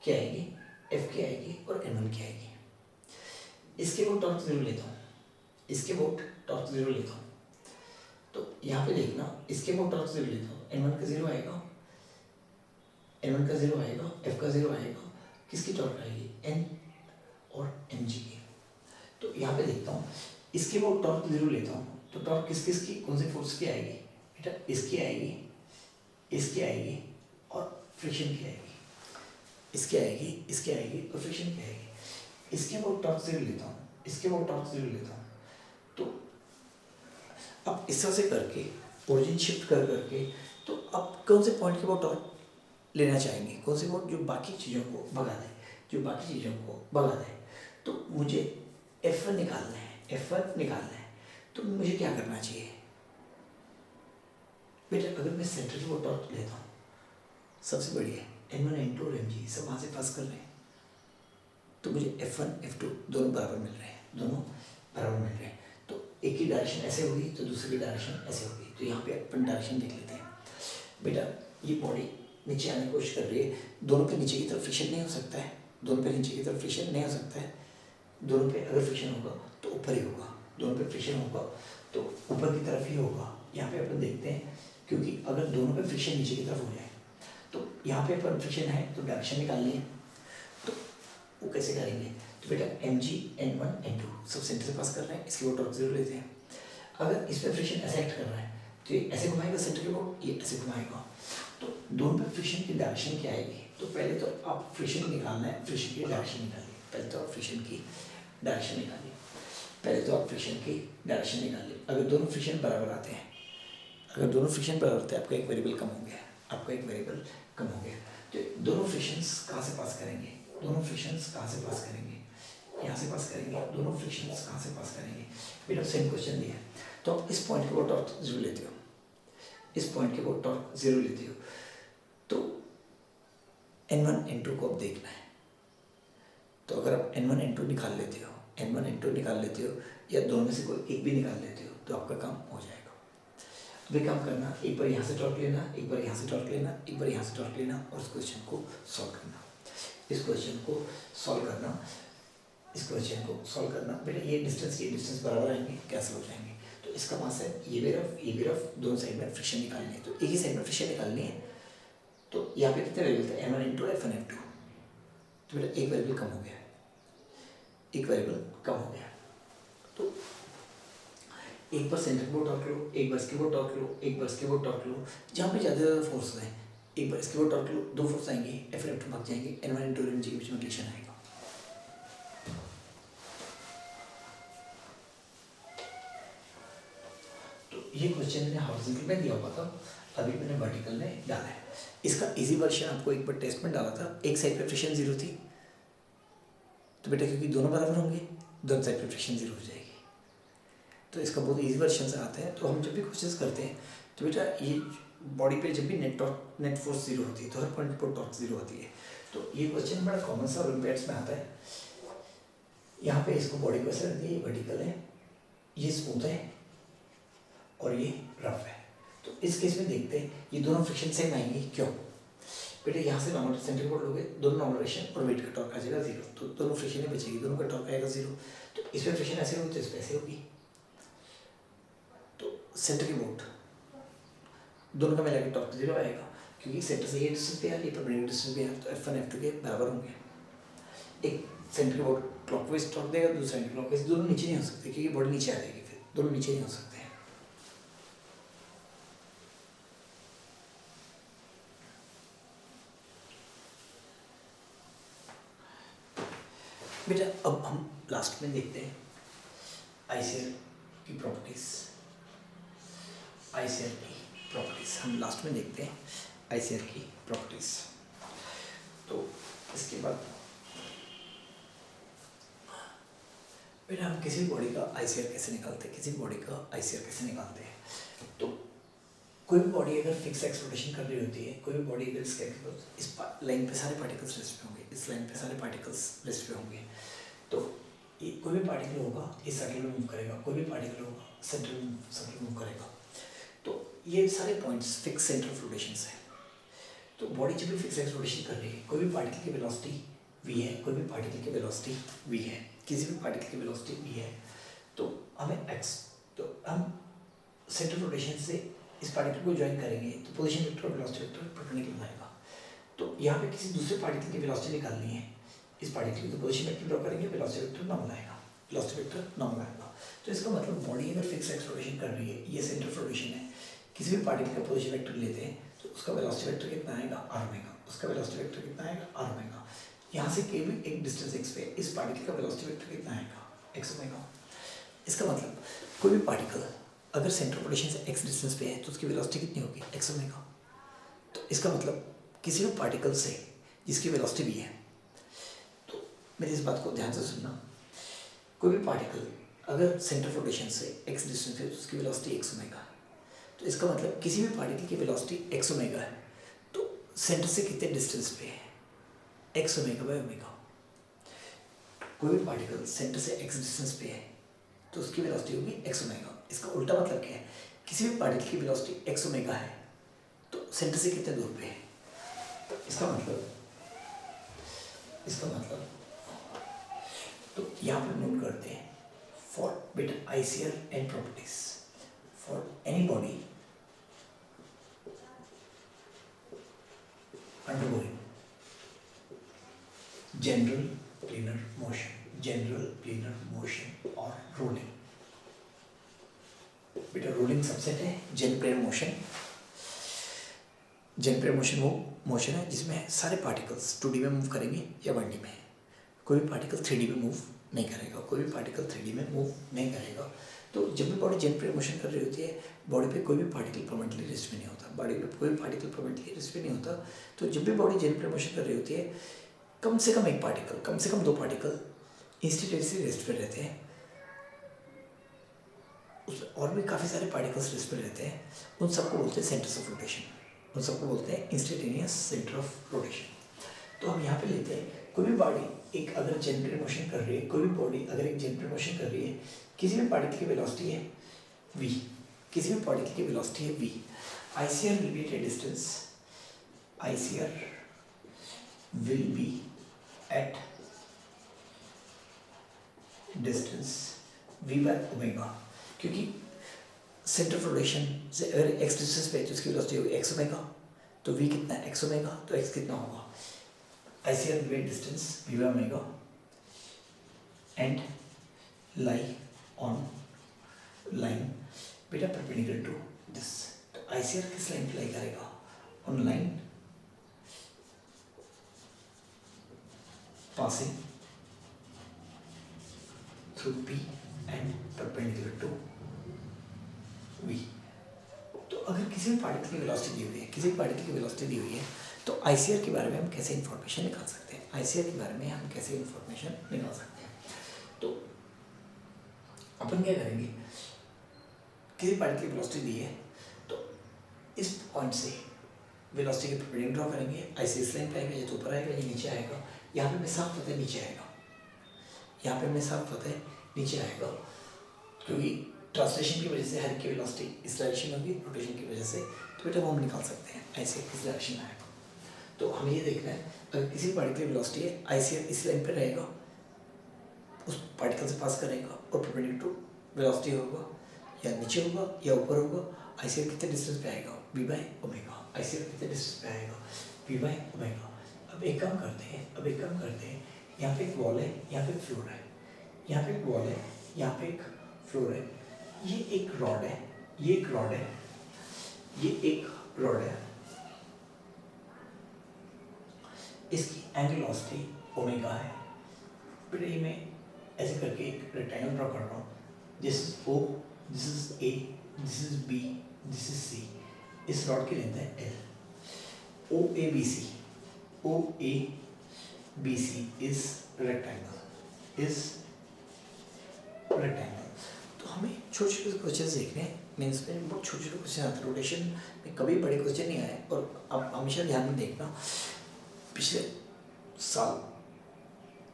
की आएगी, एफ की आएगी और एन वन की आएगी। इसके वो टॉर्क 0 लेता हूँ, इसके वो टॉर्क 0 लेता हूँ, तो यहाँ पे देखना, इसके वो टॉर्क 0 लेता हूँ, एन वन का 0 आएगा, एन वन का 0 आएगा, एफ का 0 आएगा, किसकी टॉर्क आएगी, एन और एम जी की। तो यहाँ पे देखता हूँ, इसके वो टॉर्क 0 लेता हूँ, तो टॉर्क किसकी कौन से फोर्स की आएगी बेटा, इसकी आएगी, इसकी आएगी और फ्रिक्शन की आएगी, इसकी आएगी, इसकी आएगी और फ्रिक्शन की आएगी। इसके वो टॉर्क 0 लेता हूँ, इसके वो टॉर्क 0 लेता हूँ। तो अब इस तरह से करके ओरिजिन शिफ्ट कर करके, तो अब कौन से पॉइंट के वो टॉर्क लेना चाहेंगे, कौन से वो जो बाकी चीज़ों को भगा दे, जो बाकी चीज़ों को भगा दे। तो मुझे F1 निकालना है, F1 निकालना है, तो मुझे क्या करना चाहिए बेटा। अगर मैं सेंटर से वो टॉर्क लेता हूँ, सबसे बढ़िया N1 N2 और MG सब वहाँ से पास कर रहे हैं, तो मुझे F1 F2 दोनों बराबर मिल रहे हैं, दोनों बराबर मिल रहे हैं। तो एक की डायरेक्शन ऐसे होगी तो दूसरी की डायरेक्शन ऐसे होगी। तो यहाँ पे अपन डायरेक्शन देख लेते हैं बेटा। ये बॉडी नीचे आने की कोशिश कर रही है, दोनों पे नीचे की तरफ फ्रिक्शन नहीं हो सकता है, दोनों पे नीचे की तरफ फ्रिक्शन नहीं हो सकता है। दोनों पे अगर फ्रिक्शन होगा तो ऊपर ही होगा, दोनों पे फ्रिक्शन होगा तो ऊपर की तरफ ही होगा। यहाँ पे अपन देखते हैं क्योंकि अगर दोनों पे फ्रिक्शन नीचे की तरफ हो जाए तो यहाँ पे पर फ्रिक्शन है तो डायरेक्शन निकालनी है, तो वो कैसे करेंगे? तो बेटा mg n1 n2 sub centre से पास कर रहे हैं, इसकी वो टॉर्क 0 लेते हैं। अगर इस पर फ्रिक्शन ऐसे एक्ट कर रहा है तो ये ऐसे घुमाएगा सेंटर के बोर्ड, ये ऐसे घुमाएगा, तो दोनों पे फ्रिक्शन की डायरेक्शन क्या आएगी? तो पहले तो आप फ्रिक्शन निकालना है, फ्रिक्शन की डायरेक्शन निकालिए। पहले तो आप फ्रिक्शन की डायरेक्शन निकालिए, पहले तो आप फ्रिक्शन की डायरेक्शन निकालिए। अगर दोनों फ्रिक्शन बराबर आते हैं, अगर दोनों फ्रिक्शन बराबर होते हैं, आपका एक वेरिएबल कम हो गया, आपका एक वेरिएबल कम हो गया। तो दोनों फ्रिक्शंस कहाँ से पास करेंगे? दोनों फ्रिक्शंस कहाँ से पास करेंगे? यहाँ से पास करेंगे। दोनों फ्रिक्शंस कहाँ से पास करेंगे? बेटा सेम क्वेश्चन दिया है, तो आप इस पॉइंट के वो टॉर्क 0 लेते हो, इस पॉइंट के वो टॉर्क 0 लेते हो, तो n1 n2 को अब देखना है। तो अगर आप n1 n2 निकाल लेते हो, n1 n2 निकाल लेते हो, या दोनों में से कोई एक भी निकाल लेते हो, तो आपका काम हो जाएगा। अब एक काम करना, एक बार यहाँ से टॉर्क लेना, एक बार यहाँ से टॉर्क लेना, एक बार यहाँ से टॉर्क लेना, और इस क्वेश्चन को सॉल्व करना, इस क्वेश्चन को सॉल्व करना, इस क्वेश्चन को सॉल्व करना। बेटा ये डिस्टेंस बराबर आएंगे, कैंसिल हो जाएंगे, तो इसका पास है ये भी रफ, दोनों साइड में फ्रिक्शन निकालनी है, तो एक ही साइड में फ्रिक्शन निकालनी है। तो यहाँ पे कितने वेरिएबल थे? n1 n2 f1 f2, तो बेटा एक वेरिएबल कम हो गया, एक वेरिएबल कम हो गया। तो एक बार सेंटर को टॉर्क लो, एक बार इसके वो टॉर्क लो, एक बार इसके वो टॉर्क लो, जहाँ पे ज़्यादा ज़्यादा फोर्स है, एक बार इसके वो टॉर्क लो, दो फोर्स आएंगे, f1 f2 भाग जाएंगे, n1 n2 mg के बीच में रिलेशन आएगा। ये क्वेश्चन मैंने हॉरिजॉन्टल में दिया हुआ था, अभी मैंने वर्टिकल में डाला है। इसका इजी वर्जन आपको एक बार टेस्ट में डाला था, एक साइड पे फ्रिक्शन 0 थी, तो बेटा क्योंकि दोनों बराबर होंगे, दोनों साइड पे फ्रिक्शन 0 हो जाएगी। तो इसका बहुत इजी वर्जन से आता है। तो हम जब भी क्वेश्चन करते हैं तो बेटा ये बॉडी पे जब भी नेट फोर्स 0 होती है तो हर पॉइंट पर टॉर्क 0 होती है। तो ये क्वेश्चन बड़ा कॉमन सा ओलंपियाड्स में आता है। यहाँ पे इसको बॉडी को ऐसे रख दिया, ये वर्टिकल है, ये स्मूथ है और ये रफ है। तो इस केस में देखते हैं ये दोनों फ्रिक्शन सेम आएंगे, क्यों? बेटे यहाँ से नॉर्मल सेंटर बोर्ड लोगे, दोनों नॉर्मल रिलेशन और वेट का टॉर्क आ जाएगा 0, तो दोनों फ्रिक्शन ही बचेगी, दोनों का टॉर्क आएगा 0। तो इसमें फ्रिक्शन ऐसे होगी तो इस पर ऐसे होगी, तो सेंटर की बोर्ड दोनों का मिलाकर टॉर्क 0 आएगा, क्योंकि सेंटर से ये डिस्टेंस पे आ रही है, परपेंडिकुलर डिस्टेंस पे आ, तो f1 f2 के बराबर होंगे। एक सेंटर की बोर्ड क्लॉकवाइज टॉर्क देगा, दूसरा एंटी क्लॉकवाइज, दोनों नीचे नहीं हो सकते क्योंकि बॉडी नीचे आ जाएगी, फिर दोनों नीचे नहीं हो सकते। बेटा अब हम लास्ट में देखते हैं आईसीआर की प्रॉपर्टीज, आईसीआर की प्रॉपर्टीज हम लास्ट में देखते हैं आईसीआर की प्रॉपर्टीज। तो इसके बाद बेटा हम किसी बॉडी का आईसीआर कैसे निकालते हैं, किसी बॉडी का आईसीआर कैसे निकालते हैं? तो कोई भी बॉडी अगर फिक्स एक्सप्लोरेशन कर रही होती है, कोई भी बॉडी अगर इस लाइन पे सारे पार्टिकल्स रेस्ट पे होंगे, इस लाइन पे सारे पार्टिकल्स रेस्ट पे होंगे, तो ये कोई भी पार्टिकल होगा इस सर्कल में मूव करेगा, कोई भी पार्टिकल होगा सर्कल मूव करेगा। तो ये सारे points fix centre of rotations है। तो बॉडी जब भी फिक्स एक्सप्लोरेशन कर रही है, कोई भी पार्टिकल की वेलोसिटी v है, कोई भी पार्टिकल की वेलोसिटी v है, किसी भी पार्टिकल की वेलोसिटी v है, तो हमें तो हम सेंटर ऑफ रोटेशन से इस पार्टिकल को ज्वाइन करेंगे तो पोजीशन वेक्टर और वेलोसिटी वेक्टर परपेंडिकुलर आएगा। तो यहाँ पे किसी दूसरे पार्टिकल की वेलोसिटी निकालनी है, इस पार्टिकल की पोजीशन वेक्टर ड्रॉ करेंगे, वेलोसिटी वेक्टर नॉर्मल आएगा, वेलोसिटी वेक्टर नॉर्मल आएगा। तो इसका मतलब बॉडी अगर फिक्स एक्सप्लोरेशन कर रही है, ये सेंटर ऑफ रोटेशन है, किसी भी पार्टिकल का पोजीशन वेक्टर लेते हैं तो उसका वेलोसिटी वेक्टर कितना आएगा, r ओमेगा, उसका वेलोसिटी वेक्टर कितना आएगा, r ओमेगा। यहाँ से केवल एक डिस्टेंस x पे इस पार्टिकल का वेलोसिटी वेक्टर कितना आएगा, x ओमेगा। इसका मतलब कोई भी पार्टिकल अगर सेंटर ऑफ रोटेशन से x डिस्टेंस पे है तो उसकी वेलोसिटी कितनी होगी, x ओमेगा। तो इसका मतलब किसी भी पार्टिकल से जिसकी वेलोसिटी भी है, तो मेरी इस बात को ध्यान से सुनना, कोई भी पार्टिकल अगर सेंटर ऑफ रोटेशन से x डिस्टेंस पे तो उसकी वेलोसिटी x ओमेगा। तो इसका मतलब किसी भी पार्टिकल की वेलोसिटी x ओमेगा है, तो सेंटर से कितने डिस्टेंस पे है, x ओमेगा बाय ओमेगा। कोई भी पार्टिकल सेंटर से x डिस्टेंस पे है तो उसकी वेलोसिटी होगी x ओमेगा। इसका उल्टा मतलब क्या है, किसी भी पार्टिकल की वेलोसिटी x ओमेगा है तो सेंटर से कितने दूर पे है। तो इसका मतलब तो यहाँ पर नोट करते हैं फॉर बेटा ICR and properties for any body undergoing general planar motion और rolling। बेटा रोलिंग सबसेट है general planar motion. General planar motion वो मोशन है जिसमें सारे पार्टिकल्स 2D में मूव करेंगे या 1D में। कोई भी पार्टिकल 3D में मूव नहीं करेगा, कोई भी पार्टिकल 3D में मूव नहीं करेगा। तो जब भी बॉडी जनरल प्लेनर मोशन कर रही होती है, बॉडी पे कोई भी पार्टिकल परमानेंटली रेस्ट में नहीं होता, बॉडी पे कोई भी पार्टिकल परमानेंटली रेस्ट में नहीं होता। तो जब भी बॉडी जनरल प्लेनर मोशन कर रही होती है, कम से कम एक पार्टिकल, कम से कम 2 पार्टिकल इंस्टेंटेनियसली रेस्ट पे रहते हैं। उसमें और भी काफ़ी सारे पार्टिकल्स रेस्ट पे रहते हैं। उन सबको बोलते हैं सेंटर्स ऑफ रोटेशन, उन सबको बोलते हैं इंस्टेंटेनियस सेंटर ऑफ रोटेशन। तो हम यहाँ पे लेते हैं कोई भी बॉडी एक अगर जनरल मोशन कर रही है, कोई भी बॉडी अगर एक जनरल मोशन कर रही है, किसी भी पार्टिकल की वेलोसिटी है v, किसी भी पार्टिकल की वेलोसिटी है v। ICR will be at a distance, ICR will be at distance v by omega, क्योंकि सेंटर ऑफ रोटेशन से अगर x डिस्टेंस पे तो उसकी वेलोसिटी होगी x ओमेगा, तो v कितना है x ओमेगा, तो x कितना होगा ICR will be at distance v by omega and lie on line बेटा परपेंडिकुलर टू दिस। तो ICR किस लाइन पे लाई करेगा, on line passing through P and perpendicular to V। तो अगर किसी भी पार्टिकल की वेलोसिटी दी हुई है, किसी भी पार्टिकल की वेलोसिटी दी हुई है, तो ICR के बारे में हम कैसे इंफॉर्मेशन निकाल सकते हैं, ICR के बारे में हम कैसे इंफॉर्मेशन निकाल सकते हैं। तो अपन क्या करेंगे, किसी पार्टिकल की वेलोसिटी दी है तो इस पॉइंट से वेलोसिटी के परपेंडिकुलर ड्रॉ करेंगे। ICR इस लाइन पे आएगा, ये तो ऊपर आएगा, ये नीचे आएगा। यहाँ पे मैं साफ पता है नीचे आएगा, यहाँ पे मैं साफ पता है नीचे आएगा, क्योंकि ट्रांसलेशन की वजह से हर की वेलोसिटी इस डायरेक्शन होगी, रोटेशन की वजह से। तो बेटा वो हम निकाल सकते हैं ICR किस डायरेक्शन में आएगा। तो हमें ये देखना है अगर किसी पार्टिकल की वेलोसिटी है, ICR इस लाइन पे रहेगा, उस पार्टिकल से पास करेगा और परपेंडिकुलर टू वेलोसिटी होगा, या नीचे होगा या ऊपर होगा। ICR कितने डिस्टेंस पे आएगा v by ओमेगा, ICR कितने डिस्टेंस पे आएगा v by ओमेगा। अब एक काम करते हैं, यहाँ पे एक वॉल है, यहाँ पे एक फ्लोर है, यहाँ पे एक वॉल है, यहाँ पे एक फ्लोर है, ये एक रॉड है, ये एक रॉड है, ये एक रॉड है। इसकी एंगल वेलोसिटी ओमेगा है। फिर ये मैं ऐसे करके एक रेक्टेंगल ड्रॉ कर रहा हूँ। This is O, this is A, this is B, this is C। इस रॉड की लेंथ है L। OABC is rectangle, तो हमें छोटे छोटे क्वेश्चन देखने हैं। मीन्स में बहुत छोटे छोटे क्वेश्चन आते हैं, रोटेशन में कभी बड़े क्वेश्चन नहीं आए। और अब हमेशा ध्यान में देखना, पिछले साल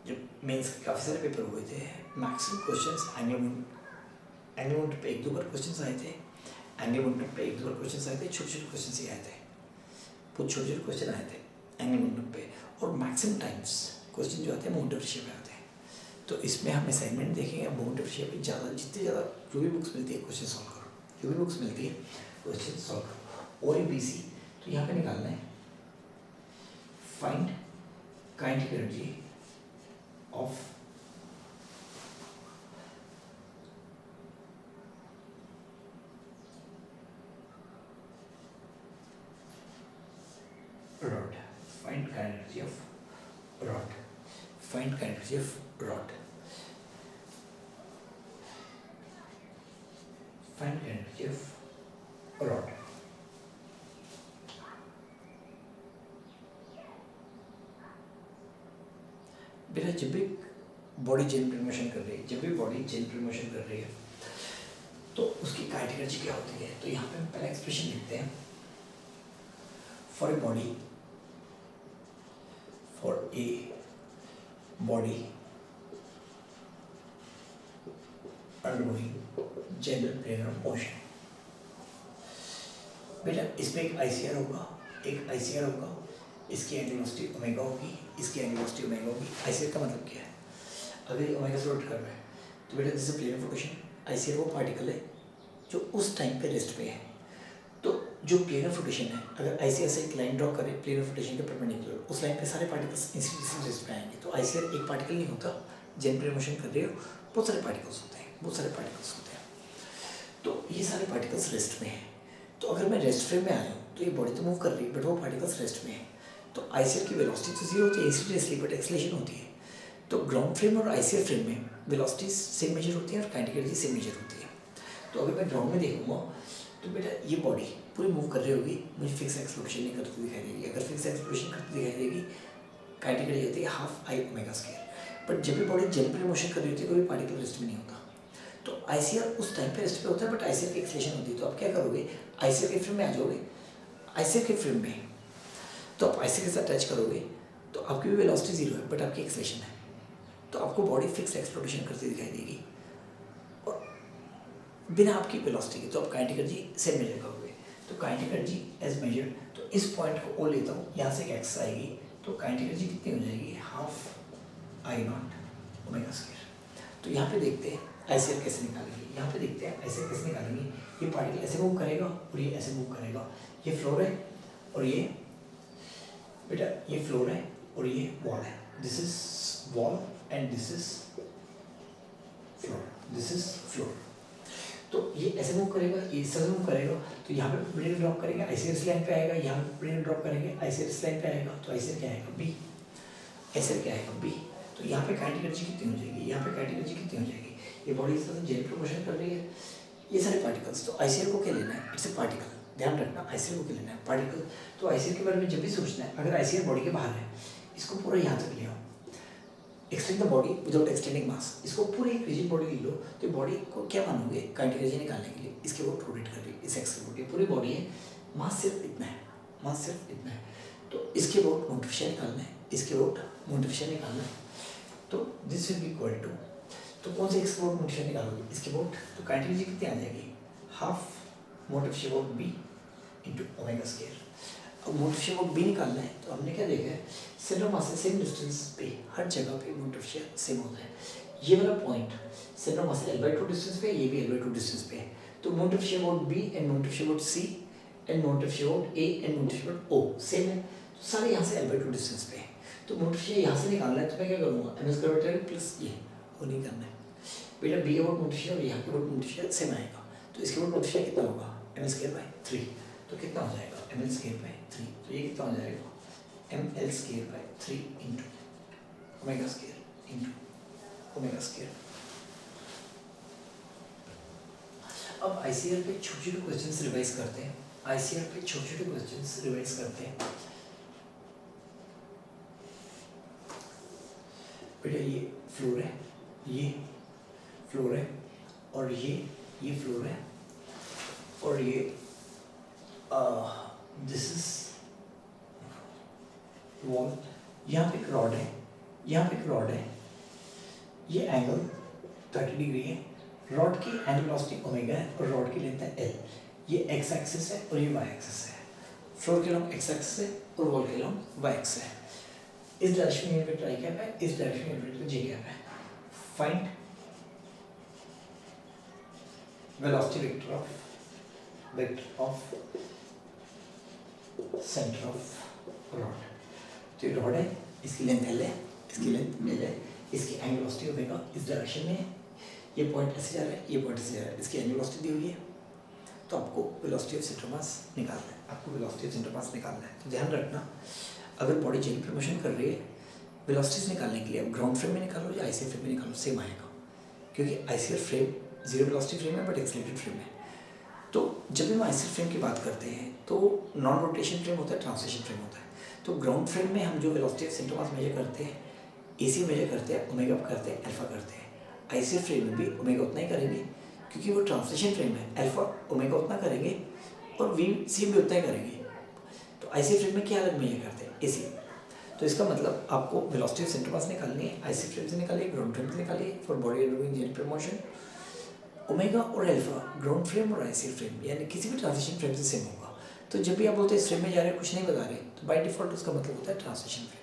जब मेंस के काफ़ी सारे पेपर हुए थे, मैक्सिमम क्वेश्चंस एंगल मोमेंट पे 1-2 बार क्वेश्चंस आए थे, एंगल मोमेंट पे 1-2 बार क्वेश्चंस आए थे, छोटे छोटे क्वेश्चन ही आए थे, बहुत छोटे छोटे क्वेश्चन आए थे एंगल मोमेंट पे। और मैक्सिमम टाइम्स क्वेश्चन जो आते हैं मोमेंट ऑफ इनर्शिया पे आते हैं। तो इसमें हम असाइनमेंट देखेंगे मोमेंट ऑफ इनर्शिया पे ज़्यादा, जितनी ज़्यादा जो भी बुक्स मिलती है क्वेश्चन सॉल्व करो, जो भी बुक्स मिलती है क्वेश्चन सॉल्व करो। OABC तो यहाँ पे निकालना है, find kinetic energy of rod, find kinetic energy of rod, find kinetic energy of rod, find kinetic energy of rod। बेटा जब भी बॉडी जनरल मोशन कर रही है, तो उसकी काइनेटिक एनर्जी क्या होती है। तो यहाँ पे हम पहला एक्सप्रेशन लिखते हैं, for a body undergoing general planar motion। बेटा इसमें एक ICR होगा, इसकी एंगल वेलोसिटी ओमेगा होगी, इसकी एंगल वेलोसिटी ओमेगा होगी। ICR का मतलब क्या है, अगर ये ओमेगा से रोटेट कर रहा है तो बेटा this is plane of rotation. ICR वो पार्टिकल है जो उस टाइम पे रेस्ट पे है। तो जो प्लेनर फ्लोटेशन है, अगर आईसीआर से एक लाइन ड्रॉ करें प्लेनर फ्लोटेशन के परपेंडिकुलर, उस लाइन पे सारे पार्टिकल्स इंसिडेंट रेस पे आएंगे। तो आईसीआर एक पार्टिकल नहीं होता, जेनरेटर मोशन कर रहे हो बहुत सारे पार्टिकल्स होते हैं, बहुत सारे पार्टिकल्स होते हैं। तो ये सारे पार्टिकल्स रेस्ट में हैं। तो अगर मैं रेस्ट फ्रेम में आ जाऊँ तो ये बॉडी तो मूव कर रही है बट वो पार्टिकल्स रेस्ट में है। तो आईसीआर की वेलोसिटी तो जीरो होती है इंसिडेंटली, बट एक्सेलरेशन होती है। तो ग्राउंड फ्रेम और आईसीआर फ्रेम में वेलोसिटी सेम मेजर होती है और काइनेटिक एनर्जी सेम मेजर होती है। तो अगर मैं ग्राउंड में देखूंगा तो बेटा ये बॉडी पूरी मूव कर रही होगी, मुझे फिक्स एक्सप्लोरेशन नहीं करती दिखाई देगी। अगर फिक्स एक्सप्लोरेशन करती दिखाई देगी, काइनेटिक एनर्जी होती है half I omega square. But जब भी बॉडी जनरल मोशन कर रही होती है कोई पार्टिकल रेस्ट में नहीं होता। तो आईसीआर उस टाइम पे रेस्ट पे होता है बट आईसीआर की एक्सेलरेशन होती है। तो आप क्या करोगे, आईसीआर के फ्रेम में आ जाओगे, आईसीआर के फ्रेम में तो आप आईसीआर के साथ टच करोगे तो आपकी भी वेलोसिटी जीरो है बट आपकी एक्सेलरेशन है। तो आपको बॉडी फिक्स एक्सप्लोरेशन करती दिखाई देगी और बिना आपकी वेलोसिटी के। तो आप काइनेटिक एनर्जी से मेजर करोगे। तो काइनेटिक एनर्जी एज मेजर, तो इस पॉइंट को ओ लेता हूँ, यहाँ से एक एक्स आएगी तो काइनेटिक एनर्जी कितनी हो जाएगी, half I not omega square. तो यहाँ पे देखते हैं आईसीआर कैसे निकालेंगे। यहाँ पे देखते हैं आईसीआर कैसे निकालेंगे। ये पार्टिकल ऐसे मूव करेगा और ये ऐसे मूव करेगा। ये फ्लोर है और ये बेटा ये फ्लोर है और ये वॉल है। This is wall and this is floor, this is floor. तो ये ऐसे मूव करेगा, ये इस तरह मूव करेगा। तो यहाँ पे ब्रेन ड्रॉप करेंगे, आईसीआर लाइन पे आएगा। यहाँ पे ब्रेन ड्रॉप करेंगे, आईसीआर लाइन पे आएगा। तो आईसीआर क्या आएगा, बी। आईसीआर क्या आएगा, बी। तो यहाँ पे काइनेटिक एनर्जी कितनी हो जाएगी, यहाँ पे काइनेटिक एनर्जी कितनी हो जाएगी। ये बॉडी इस तरह से जेनरेटर मोशन कर रही है, ये सारे पार्टिकल्स। तो आईसीआर को क्या लेना है, इट्स ए पार्टिकल। ध्यान रखना आईसीआर को क्या लेना है, पार्टिकल। तो आईसीआर के बारे में जब भी सोचना है, अगर आईसीआर बॉडी के बाहर है, इसको पूरा यहाँ तक ले आओ, extend the body without extending mass. इसको पूरी एक रिजिड बॉडी ले लो तो बॉडी को क्या मानोगे, काइनेटिक एनर्जी निकालने के लिए इसके वो रोटेट कर रही है, इस एक्स की पूरी बॉडी है, मास सिर्फ इतना है, मास सिर्फ इतना है। तो इसके वोट मोटिवेशन निकालना है, इसके वोट मोटिवेशन निकालना है। तो this will be equal to, तो कौन से एक्स वोट मोटिवेशन निकालोगे, इसके वोट। तो काइनेटिक एनर्जी कितनी आ जाएगी, half motivation vote b into omega square. अब मोटिवेशन वोट बी निकालना है तो हमने क्या देखा है, सेंटर ऑफ मास से सेम डिस्टेंस पे हर जगह पे मोटिवेशन सेम होता है। ये वाला पॉइंट सेंटर ऑफ मास से L/2 डिस्टेंस पे, ये भी L/2 डिस्टेंस पे है। तो motivation vote b and motivation vote c and motivation vote a and motivation vote o same है। तो सारे यहाँ से L/2 डिस्टेंस पे है। तो मोटिवेशन यहाँ से निकालना है तो मैं क्या करूँगा, एम स्क्वायर प्लस ये वो नहीं करना है बेटा। बी का वोट मोटिवेशन और यहाँ के वोट मोटिवेशन सेम आएगा। तो इसके वोट मोटिवेशन कितना होगा, mL/3। तो कितना हो जाएगा, mL/3। तो ये कितना हो जाएगा, mL/3 into omega square into omega square. अब आईसीआर पे छोटे छोटे क्वेश्चंस रिवाइज करते हैं। आईसीआर पे छोटे छोटे क्वेश्चंस रिवाइज करते हैं बेटा। ये फ्लोर है, ये फ्लोर है और ये फ्लोर है और ये दिस इज वॉल। यहाँ पे एक रॉड है, यहाँ पे एक रॉड है, ये एंगल 30 डिग्री है। रॉड की एंगल वेलोसिटी ओमेगा है और रॉड की लेंथ है एल। ये एक्स एक्सिस है और ये वाई एक्सिस है। फ्लोर के लॉन्ग एक्स एक्सिस है और वॉल के लॉन्ग वाई एक्सिस है। इस डायरेक्शन में ट्राई कैप है, इस डायरेक्शन में जे कैप है। Find velocity vector of centre of rod. तो ये रॉड है, इसकी लेंथ एल है, इसकी लेंथ एल है, इसकी एंगल वेलोसिटी ओमेगा इस डायरेक्शन में है। ये पॉइंट ऐसे जा रहा है, ये पॉइंट ऐसे जा रहा है, इसकी एंगल वेलोसिटी दी हुई है। तो आपको वेलोसिटी ऑफ सेंटर ऑफ मास निकालना है, आपको वेलोसिटी ऑफ सेंटर ऑफ मास निकालना है। तो ध्यान रखना, अगर बॉडी जेनरेटर मोशन कर रही है, वेलोसिटीज निकालने के लिए अब ग्राउंड फ्रेम में निकालो या आईसीआर फ्रेम में निकालो, सेम आएगा। क्योंकि ICR frame zero velocity frame है बट एक्सेलरेटेड फ्रेम है। तो जब भी हम आईसीआर फ्रेम की बात करते हैं तो नॉन रोटेशन फ्रेम होता है, ट्रांसलेशन फ्रेम होता है। तो ग्राउंड फ्रेम में हम जो velocity of centre of mass measure करते हैं, एसी मेजर करते हैं, ओमेगा करते हैं, अल्फा करते हैं। आईसीआर फ्रेम में भी ओमेगा उतना ही करेंगे क्योंकि वो ट्रांसलेशन फ्रेम है। अल्फा ओमेगा उतना करेंगे और वी सी भी उतना ही करेंगे। तो आईसीआर फ्रेम में क्या अलग मेजर करते हैं, एसी। तो इसका मतलब आपको वेलोसिटी ऑफ सेंटर ऑफ मास निकालनी है, आईसीआर फ्रेम से निकालिए, ग्राउंड फ्रेम से निकालिए for body undergoing generator motion. Omega और अल्फा ग्राउंड फ्रेम और आईसीआर फ्रेम यानी किसी भी ट्रांसलेशन फ्रेम से सेम होगा। तो जब भी आप बोलते हैं इस फ्रेम में जा रहे हैं, कुछ नहीं बता रहे, तो बाय डिफॉल्ट उसका मतलब होता है ट्रांसलेशन फ्रेम।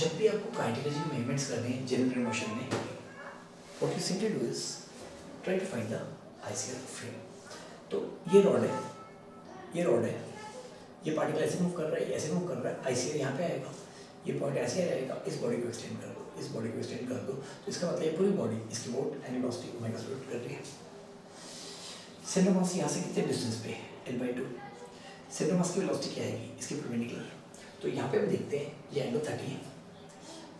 जब भी आपको काइनेटिक एनर्जी मूवमेंट्स करने हैं जनरल मोशन में, what you simply do is try to find the ICR frame. तो ये रॉड है, ये रॉड है, ये पार्टिकल ऐसे मूव कर रहा है, ऐसे मूव कर रहा है, आईसीआर यहाँ पे आएगा, ये पॉइंट ऐसे आएगा, इस बॉडी को एक्सटेंड कर दो, इस बॉडी को एक्सटेंड कर दो, तो इसका मतलब ये पूरी बॉडी इसकी वोट एंड वेलोसिटी ओमेगा से रोटेट कर रही है। सेंटर मास यहाँ से कितने डिस्टेंस पे, L/2। सेंटर मास की वेलोसिटी क्या आएगी, इसके परपेंडिकुलर। तो यहाँ पे हम देखते हैं ये एंगल 30 है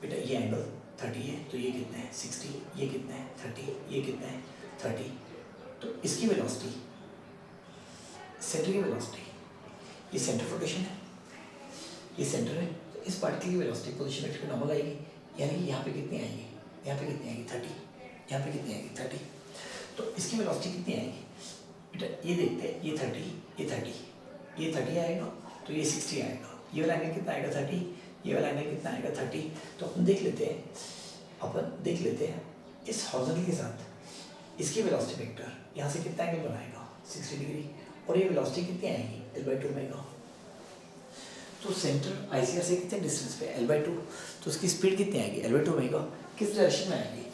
बेटा, ये एंगल 30 है, तो ये कितना है 60, ये कितना है 30, ये कितना है 30। तो इसकी वेलोसिटी, सेंटर की वेलोसिटी, ये सेंटर ऑफ रोटेशन है, ये सेंटर है, तो इस पार्टिकल की वेलोसिटी पोजीशन वेक्टर पे नॉर्मल आएगी, यानी यहाँ पे कितनी आएगी, यहाँ पे कितनी आएगी 30, यहाँ पे कितनी आएगी 30। तो इसकी वेलोसिटी कितनी आएगी बेटा, ये देखते हैं, ये 30, ये 30, ये 30 आएगा, तो ये 60 आएगा, ये वाला एंगल कितना आएगा 30, ये वाला एंगल कितना आएगा 30। तो अपन देख लेते हैं इस हॉरिजॉन्टल के साथ इसकी वेलोसिटी वेक्टर यहाँ से कितना एंगल बनाएगा 60 डिग्री, और ये वेलोसिटी कितनी आएगी L/2 ओमेगा। तो सेंटर आईसीआर से कितने डिस्टेंस पे L/2, तो उसकी स्पीड कितनी आएगी L/2 ओमेगा, किस डायरेक्शन में आएगी।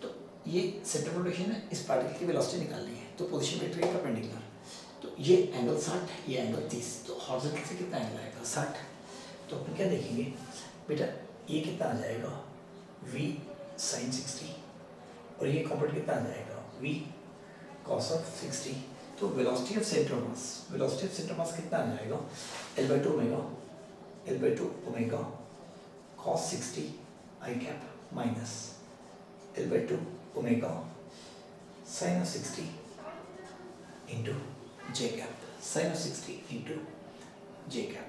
तो ये सेंटर रोटेशन है, इस पार्टिकल की वेलोसिटी निकालनी है, तो पोजीशन वेक्टर के परपेंडिकुलर, तो ये एंगल 60, ये एंगल 30, तो हॉरिजॉन्टल से कितना एंगल आएगा 60। तो अपन क्या देखेंगे बेटा, ये कितना आ जाएगा V sin 60, और ये कंपोनेंट कितना आ जाएगा V cos of 60। तो वेलोसिटी ऑफ सेंटर मास कितना आ जाएगा L/2 omega cos 60 I cap minus L/2 omega sin of 60 into J cap, sin of 60 into J cap.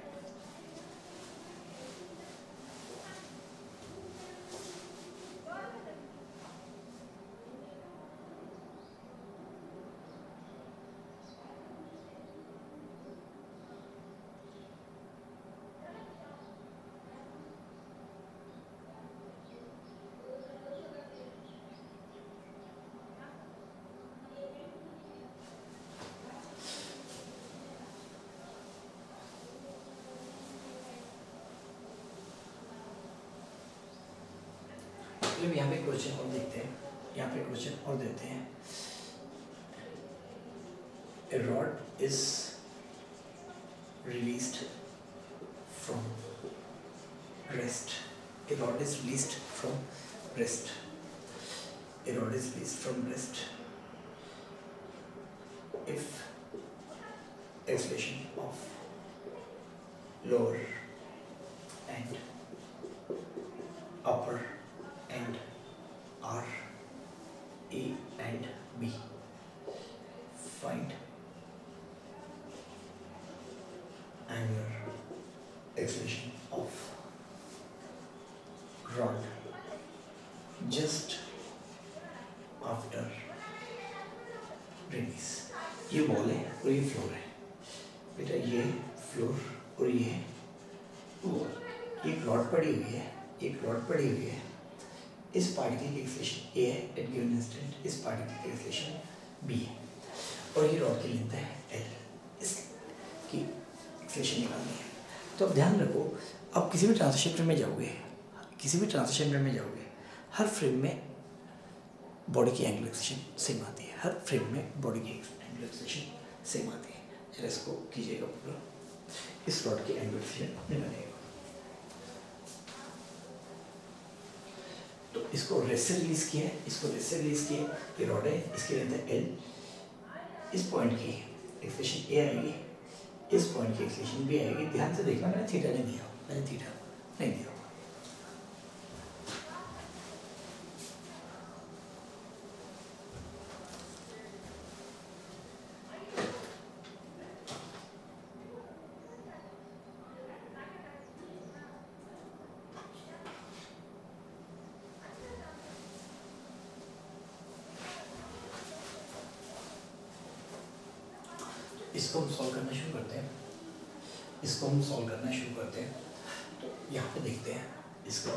चलिए यहाँ पे क्वेश्चन और देखते हैं, यहाँ पे क्वेश्चन और देते हैं। A rod is released from rest. A rod is released from rest. A rod is released from rest if acceleration of lower and upper end are A and B. Find angular acceleration of rod just after release. ये ball है और ये floor है बेटा, ये floor और ये ball, एक रॉड पड़ी हुई है, एक रॉड पड़ी हुई है, इस पार्टिकल की एक्सेलेरेशन A है एट गिवन इंस्टेंट, इस पार्टिकल की एक्सेलेरेशन B है, और ये रॉड की लेंथ है L, इसकी एक्सेलेरेशन निकालनी है। तो अब ध्यान रखो, अब किसी भी ट्रांजिशन फ्रेम में जाओगे, किसी भी ट्रांजिशन फ्रेम में जाओगे, हर फ्रेम में बॉडी की एंगुलर एक्सेलेरेशन सेम आती है, हर फ्रेम में बॉडी की एंगुलर एक्सेलेरेशन सेम आती है। जरा इसको कीजिएगा पूरा, इस रॉड की एंगुलर एक्सेलेरेशन निकालिएगा। तो इसको रेस्ट से रिलीज किया है, इसको रेस्ट से रिलीज किया, ये रॉड है, इसकी लेंथ है L, इस पॉइंट की एक्सेलेरेशन A आएगी, इस पॉइंट की एक्सेलेरेशन B आएगी। ध्यान से देखना, मैंने थीटा नहीं दिया, मैंने थीटा नहीं दिया। इसको हम सॉल्व करना शुरू करते हैं, इसको हम सॉल्व करना शुरू करते हैं। तो यहाँ पे देखते हैं इसका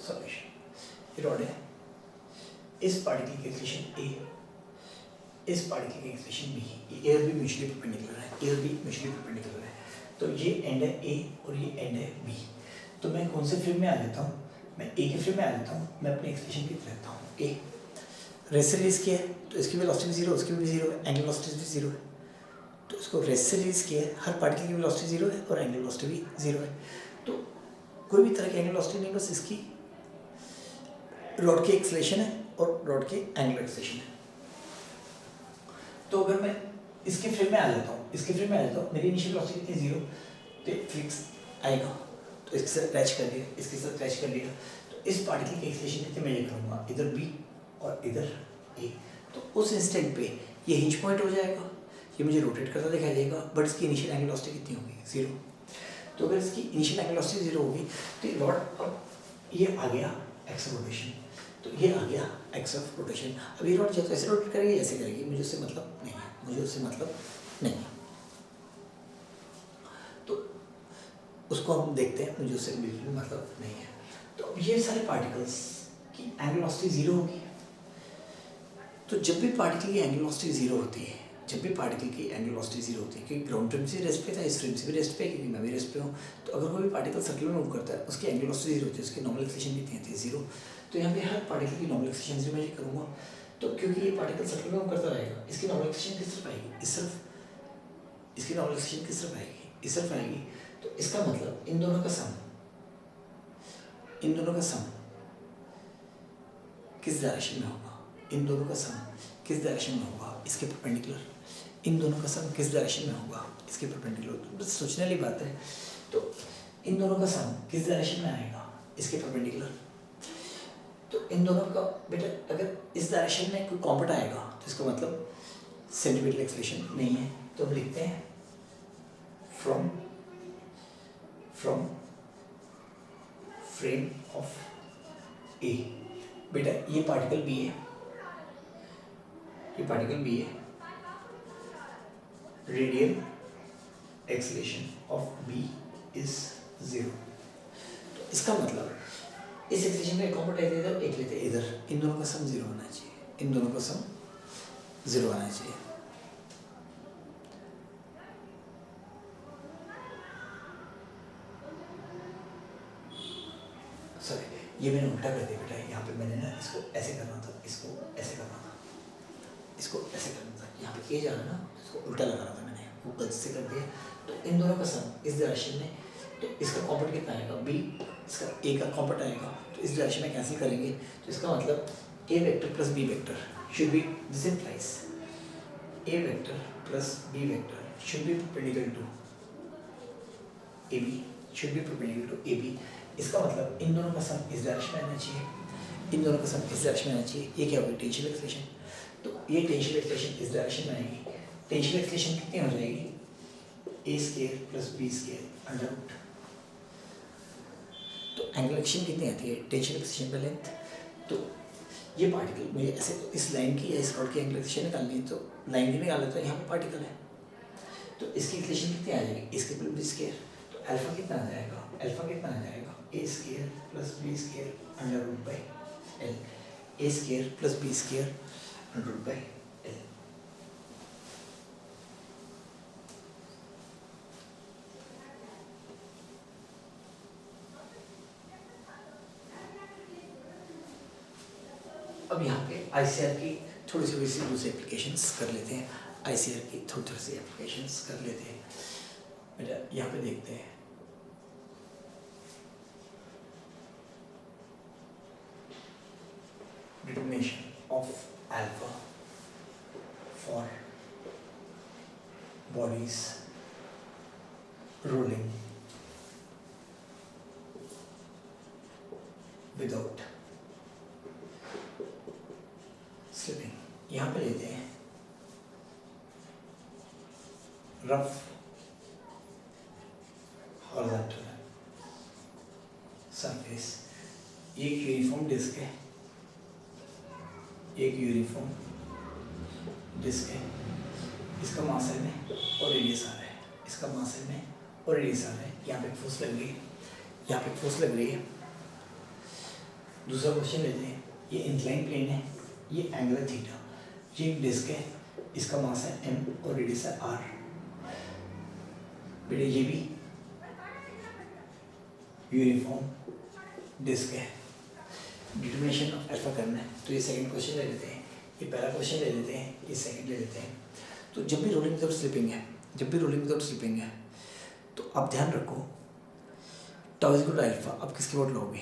सॉल्यूशन। ये रॉड है, इस पार्टिकल की एक्सेलेरेशन A, इस पार्टिकल की एक्सेलेरेशन B, ये एयर भी म्यूचुअली परपेंडिकुलर है, एयर भी म्यूचुअली परपेंडिकुलर है। तो ये एंड है A और ये एंड है B। तो मैं कौन से फ्रेम में आ जाता हूँ, मैं ए के फ्रेम में आ जाता हूँ, मैं अपने एक्सप्रेशन की तरफ रहता हूँ। ए रेस से रिलीज किया है तो इसकी वेलोसिटी भी जीरो, उसकी भी जीरो है, एंगुलर वेलोसिटी भी जीरो है। तो इसको रेस से रिलीज किया है, हर पार्टिकल की वेलोसिटी जीरो है और एंगुलर वेलोसिटी भी जीरो है। तो कोई भी तरह की एंगुलर वेलोसिटी नहीं, बस इसकी रॉड की एक्सेलरेशन है और रॉड की एंगुलर एक्सेलरेशन है। तो अगर मैं इसके फ्रेम में आ जाता हूँ, इसके फ्रेम में आ जाता हूँ, मेरी इनिशियल वेलोसिटी कितनी जीरो, तो फिक्स आएगा। तो इसके साथ अटैच कर लिया, इसके साथ अटैच कर लिया, तो इस पार्टिकल की एक्सेलरेशन कितनी मेजर करूँगा, इधर बी और इधर ए। तो उस इंस्टेंट पे ये हिंज पॉइंट हो जाएगा, ये मुझे रोटेट करता दिखाई देगा, बट इसकी इनिशियल एंगुलर वेलोसिटी कितनी होगी, जीरो। तो अगर इसकी इनिशियल एंगुलर वेलोसिटी जीरो होगी तो रॉड अब ये आ गया एक्स ऑफ रोटेशन, तो ये आ गया एक्स ऑफ रोटेशन। अब ये रॉड जैसे ऐसे रोटेट करेगी ऐसे करेगी, मुझे उससे मतलब नहीं है, मुझे उससे मतलब नहीं है। तो उसको हम देखते हैं, मुझे उससे बिल्कुल मतलब नहीं है। तो ये सारे पार्टिकल्स की एंगुलर वेलोसिटी जीरो होगी। तो जब भी पार्टिकल की एंगुलर वेलोसिटी जीरो होती है, जब भी पार्टिकल की एंगुलर वेलोसिटी जीरो होती है, क्योंकि ग्राउंड फ्रेम से रेस्ट पे था, इस फ्रेम से भी रेस्ट पे, क्योंकि मैं भी रेस्ट पे हूँ, तो अगर कोई भी पार्टिकल सर्कुलर मूव करता है उसकी एंगुलर वेलोसिटी जीरो होती है, उसकी नॉर्मल एक्सेलरेशन कितनी आती है, जीरो। तो यहाँ पे हर पार्टिकल की नॉर्मल एक्सेलरेशन जीरो मैं करूँगा, तो क्योंकि ये पार्टिकल सर्कुलर मूव करता रहेगा, इसकी नॉर्मल एक्सेलरेशन किस तरफ आएगी, इस तरफ, इसकी नॉर्मल एक्सेलरेशन किस तरफ आएगी, इस तरफ आएगी। तो इसका मतलब इन दोनों का सम, इन दोनों का सम किस डायरेक्शन में होगा, इन दोनों का सम किस डायरेक्शन में होगा, इसके परपेंडिकुलर। इन दोनों का सम किस डायरेक्शन में होगा, इसके परपेंडिकुलर। तो बस सोचने वाली बात है। तो इन दोनों का सम किस डायरेक्शन में आएगा, इसके परपेंडिकुलर। तो इन दोनों का बेटा अगर इस डायरेक्शन में कोई कॉम्पोनेंट आएगा तो इसका मतलब सेंटीमीटर एक्सेलरेशन नहीं है। तो हम लिखते हैं फ्रॉम फ्रेम ऑफ ए। बेटा ये पार्टिकल बी है, ये पार्टिकल बी है, radial acceleration of b is zero. तो इसका मतलब इस एक्सेलरेशन में एक कॉम्पोनेंट है इधर, एक लेते इधर, इन दोनों का सम जीरो होना चाहिए, इन दोनों का सम जीरो आना चाहिए। सॉरी, ये मैंने उल्टा कर दिया बेटा, यहाँ पे मैंने ना इसको ऐसे करना था, इसको ऐसे करना था, इसको ऐसे करना था, यहाँ पे ए जा रहा है ना, इसको उल्टा लगा रहा था मैंने, वो गलती से कर दिया। तो इन दोनों का सम इस डायरेक्शन में, तो इसका कॉम्पोनेंट कितना आएगा, बी, इसका ए का कॉम्पोनेंट आएगा, तो इस डायरेक्शन में कैंसिल करेंगे, तो इसका मतलब A vector plus B vector should be, this implies A vector plus B vector should be perpendicular to A B, should be perpendicular to A B. इसका मतलब इन दोनों का सम इस डायरेक्शन में आना चाहिए, इन दोनों का सम इस डायरेक्शन में आना चाहिए। ये क्या होगी, टेंशियल एक्सेलरेशन। तो ये टेंशियल एक्सेलरेशन इस डायरेक्शन में आएगी, टेंशियल एक्सेलरेशन कितनी हो जाएगी, A square plus B square under root. तो एंगुलर एक्सेलरेशन कितनी आती है, टेंशियल एक्सेलरेशन का लेंथ। तो ये पार्टिकल मुझे ऐसे तो इस लाइन की या इस रॉड की एंगुलर एक्सेलरेशन निकालनी है, तो लाइन की निकाल लेता है, यहाँ पे पार्टिकल है, तो इसकी एक्सेलरेशन कितनी आ जाएगी, इसके प्लस बी स्क्वायर। तो अल्फा कितना आ जाएगा, अल्फा कितना आ जाएगा, A square plus B square under root by L, A square plus B square under root by L. अब यहाँ पे आईसीआर की थोड़ी सी वैसी दूसरी एप्लीकेशंस कर लेते हैं, आईसीआर की थोड़ी सी एप्लीकेशंस कर लेते हैं बेटा। यहाँ पे देखते हैं, determination of alpha for bodies rolling without slipping। यहाँ पे लेते हैं रफ हॉरिजॉन्टल सरफेस, एक यूनिफॉर्म डिस्क है, एक यूनिफॉर्म डिस्क है, इसका मास है में और रेडियस आ रहा है, इसका मास है में और रेडियस आ रहा है। यहाँ पे फोर्स लग रही है, यहाँ पे फोर्स लग रही है। दूसरा क्वेश्चन लेते हैं, ये इंक्लाइन प्लेन है, ये एंगल है थीटा, ये एक डिस्क है, इसका मास है m और रेडियस है r। बेटे ये भी यूनिफॉर्म डिस्क है। डिटर्मिनेशन ऑफ अल्फा करना है तो ये सेकंड क्वेश्चन ले लेते हैं, ये पहला क्वेश्चन ले लेते हैं, ये सेकंड ले लेते हैं। तो जब भी रोलिंग विदाउट स्लिपिंग है, जब भी रोलिंग विदाउट स्लिपिंग है तो आप ध्यान रखो tau is equal to alpha. आप किसकी वोट लोगे?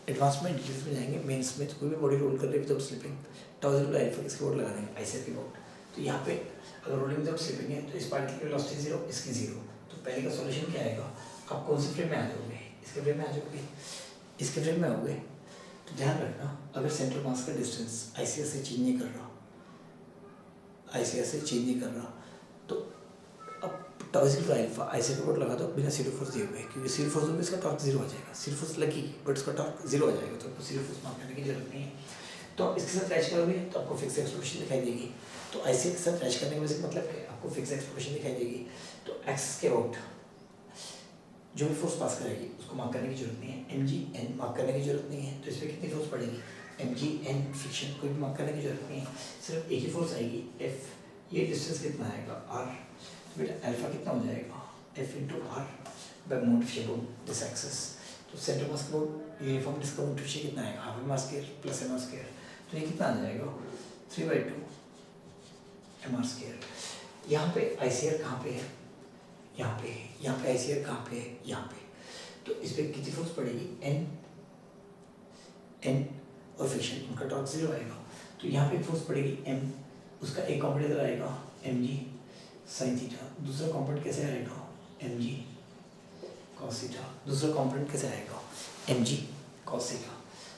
एडवांस में डिटेल्स में जाएंगे, मेंस में तो कोई भी बॉडी रोल कर रही है without slipping, tau is equal to alpha किसकी वोट लगा देंगे? आईसीआर की वोट। तो यहाँ पे अगर रोलिंग विदाउट स्लिपिंग है तो इस पार्टिकल की वेलोसिटी 0, इसकी 0। तो पहले का सॉल्यूशन क्या आएगा? आप कौन से फ्रेम में आ जाओगे? इसके फ्रेम में आ जाओगे, इसके फ्रेम में आओगे। तो ध्यान रखना अगर सेंट्रल मास का डिस्टेंस आईसीआर से चेंज नहीं कर रहा, आईसीआर से चेंज नहीं कर रहा, तो अब tau is equal to alpha ICR का वोट लगा दो बिना जीरो फोर्स दिए हुए, क्योंकि जीरो फोर्स में इसका टॉर्क 0 आ जाएगा। जीरो फोर्स लगी बट इसका टॉर्क 0 आ जाएगा, तो आपको जीरो फोर्स मार्क करने की जरूरत नहीं है। तो इसके साथ मैच करोगे तो आपको फिक्स एक्सप्रेशन दिखाई देगी। तो आईसीआर के साथ मैच करने का मतलब है आपको फिक्स एक्सप्रेशन दिखाई देगी। तो एक्स के आउट जो भी फोर्स पास करेगी उसको मार्क करने की जरूरत नहीं है, एम जी एन मार्क करने की जरूरत नहीं है। तो इस पर कितनी फोर्स पड़ेगी? एम जी एन फ्रिक्शन, कोई भी मार्क करने की जरूरत नहीं है, सिर्फ एक ही फोर्स आएगी एफ। ये डिस्टेंस कितना आएगा? आर। तो बेटा अल्फा कितना हो जाएगा? F into R by moment of shape this axis. तो सेंटर मास का यूनिफॉर्म डिस्क का मोमेंट ऑफ शेप कितना आएगा? Half M R square plus M R square. तो ये कितना आ जाएगा? 3/2 एम आर स्क्वायर। यहाँ पे आईसीआर कहाँ पे है? यहाँ पे। यहाँ पे आईसीआर कहाँ पे है? यहाँ पे। तो इस पर कितनी फोर्स पड़ेगी? एन और फ्रिक्शन, उनका टॉर्क 0 आएगा। तो यहाँ पे फोर्स पड़ेगी एम, उसका एक कॉम्पोनेंट इधर आएगा एम जी साइन थीटा, दूसरा कॉम्पोनेंट कैसे आएगा? एम जी कॉस थीटा, दूसरा कॉम्पोनेंट कैसे आएगा? M G cos theta.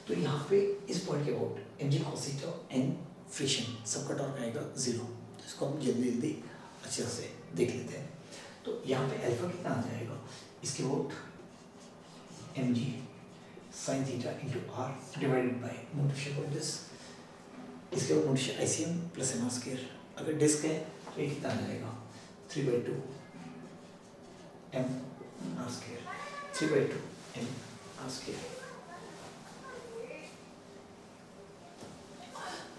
तो यहाँ पे इस पॉइंट के about M G cos theta N friction सबका टॉर्क आएगा 0। तो इसको हम जल्दी जल्दी अच्छे से देख लेते हैं। तो यहाँ पे अल्फा कितना आ जाएगा? इसके about M G sine theta into R divided by moment of shape of this, इसके about moment of ICM plus M R square. अगर डिस्क है तो ये कितना आ जाएगा? 3/2 M are square, 3/2 M are square.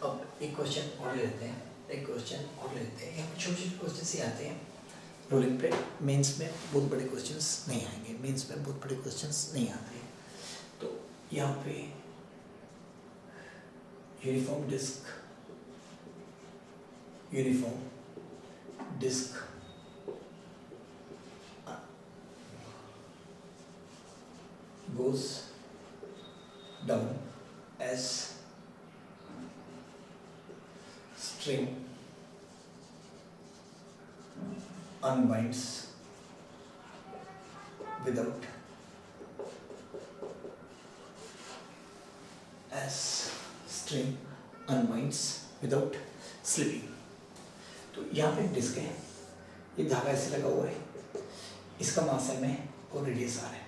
अब एक क्वेश्चन और लेते हैं, एक क्वेश्चन और लेते हैं। यहाँ छोटे छोटे क्वेश्चन ही आते हैं रोलिंग पे, मेंस में बहुत बड़े क्वेश्चंस नहीं आएंगे, मेंस में बहुत बड़े क्वेश्चंस नहीं आते। तो यहाँ पे uniform disc goes down as string unwinds without slipping। तो यहाँ पे डिस्क है, ये धागा ऐसे लगा हुआ है, इसका मास m है और रेडियस r है।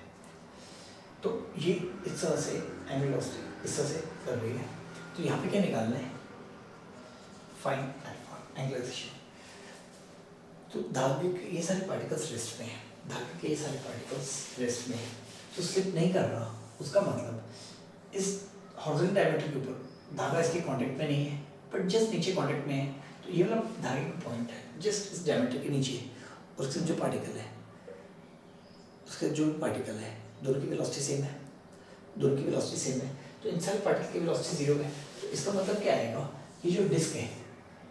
तो ये इस तरह से एंगल वेलोसिटी इस तरह से कर रही है। तो यहाँ पे क्या निकालना है? Find alpha angularisation. तो धागे के ये सारे पार्टिकल्स रेस्ट में हैं, धागे के ये सारे पार्टिकल्स रेस्ट में हैं, तो स्लिप नहीं कर रहा। उसका मतलब इस हॉरिजॉन्टल डायमीटर के ऊपर धागा इसके कांटेक्ट में नहीं है, बट जस्ट नीचे कांटेक्ट में है। तो ये वाला धागे का पॉइंट है जस्ट इस डायमीटर के नीचे, और उसके जो पार्टिकल है, उसके जो पार्टिकल है दोनों की वेलोसिटी सेम है, दोनों की वेलोसिटी सेम है। तो इन सारे पार्टिकल की वेलोसिटी 0 है। तो इसका मतलब क्या आएगा? ये जो डिस्क है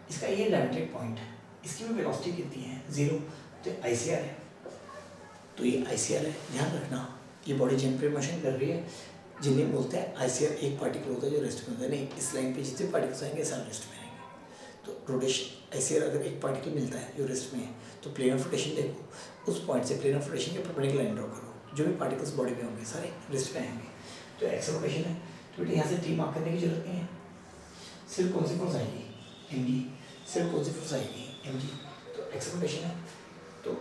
इसका ये डायमीट्रिक पॉइंट है, इसकी भी वेलोसिटी कितनी है? 0। तो आईसीआर है, तो ये आईसीआर है। ध्यान रखना ये बॉडी जेनरेटर मशीन कर रही है, जिन्हें बोलते हैं आईसीआर एक पार्टिकल होता है जो रेस्ट में होता है। नहीं, इस लाइन पे जितने पार्टिकल्स आएंगे सारे रेस्ट में आएंगे। तो रोटेशन आईसीआर अगर एक पार्टिकल मिलता है जो रेस्ट में है तो प्लेन ऑफ रोटेशन देखो, उस पॉइंट से प्लेन ऑफ रोटेशन के परपेंडिकुलर लाइन ड्रॉ करो, जो भी पार्टिकल्स बॉडी में होंगे सारे रेस्ट में आएंगे। तो एक्स रोटेशन है, तो यहाँ से टी मार्क करने की जरूरत नहीं है, सिर्फ कौन सी फोर्स आएगी? एम जी, सिर्फ कौन सी फोर्स आएगी? M G. तो एक्स रोटेशन है, तो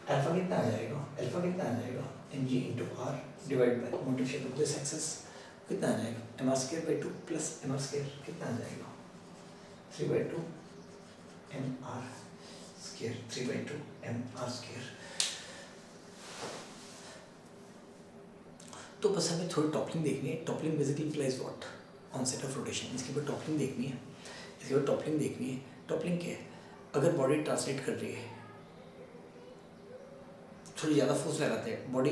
अल्फा कितना आ जाएगा? अल्फा कितना आ जाएगा? M G into R divide by moment of shape of this axis, कितना आ जाएगा? M are square by 2 plus M R square, कितना आ जाएगा? 3/2 M are square, 3/2 M are square. तो बस हमें थोड़ी टॉपलिंग देखनी है। Toppling basically implies what? Onset of rotation. इसके ऊपर टॉपलिंग देखनी है, इसके ऊपर टॉपलिंग देखनी है। टॉपलिंग क्या है? अगर बॉडी ट्रांसलेट कर रही है, थोड़ी ज़्यादा फोर्स लगाते हैं, बॉडी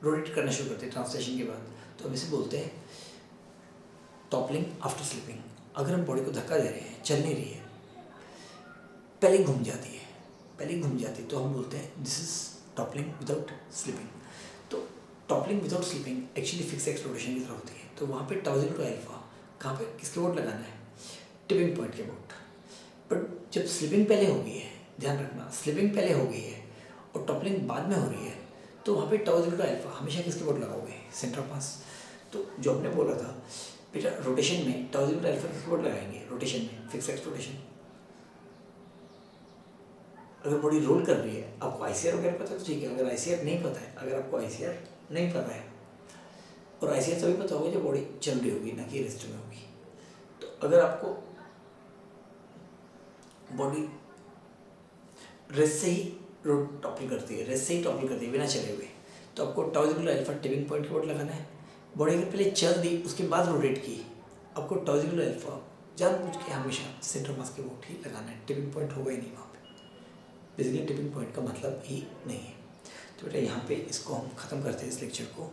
रोटेट करना शुरू करते हैं ट्रांसलेशन के बाद, तो हम इसे बोलते हैं टॉपलिंग आफ्टर स्लिपिंग। अगर हम बॉडी को धक्का दे रहे हैं, चल नहीं रही है, पहले घूम जाती है तो हम बोलते हैं this is toppling without slipping. तो toppling without slipping actually fixed axis rotation की तरह होती है। तो वहाँ पे टाउ इज टू अल्फा कहाँ पे किसके बोर्ड लगाना है, टिपिंग पॉइंट के बोर्ड। बट जब स्लिपिंग पहले हो गई है, ध्यान रखना स्लिपिंग पहले हो गई है और टॉपलिंग बाद में हो रही है, तो वहाँ पे टाउ इज टू अल्फा हमेशा किसके बोर्ड लगाओगे, सेंटर ऑफ मास। तो जो हमने बोला था बेटा रोटेशन में टाउ इज टू अल्फा किसके बोर्ड लगाएंगे, रोटेशन में फिक्स एक्स रोटेशन। अगर बॉडी रोल कर रही है, आपको आईसीआर वगैरह पता है तो ठीक है, अगर आईसीआर नहीं पता है, अगर आपको आईसीआर नहीं पता है, और आईसीआर तभी पता होगा जब बॉडी चल रही होगी, ना कि रेस्ट में होगी। तो अगर आपको बॉडी रेस्ट से ही टॉपल करती है बिना चले हुए, तो आपको tau is equal to alpha tipping point के बोर्ड लगाना है। बॉडी अगर पहले चल दी उसके बाद रोटेट की, आपको tau is equal to alpha जानबूझ के हमेशा सेंटर मास के बोर्ड ही लगाना है, टिपिंग पॉइंट होगा ही नहीं वहाँ पे। बेसिकली टिपिंग पॉइंट का मतलब ही नहीं है। तो बेटा यहाँ पे इसको हम ख़त्म करते हैं इस लेक्चर को।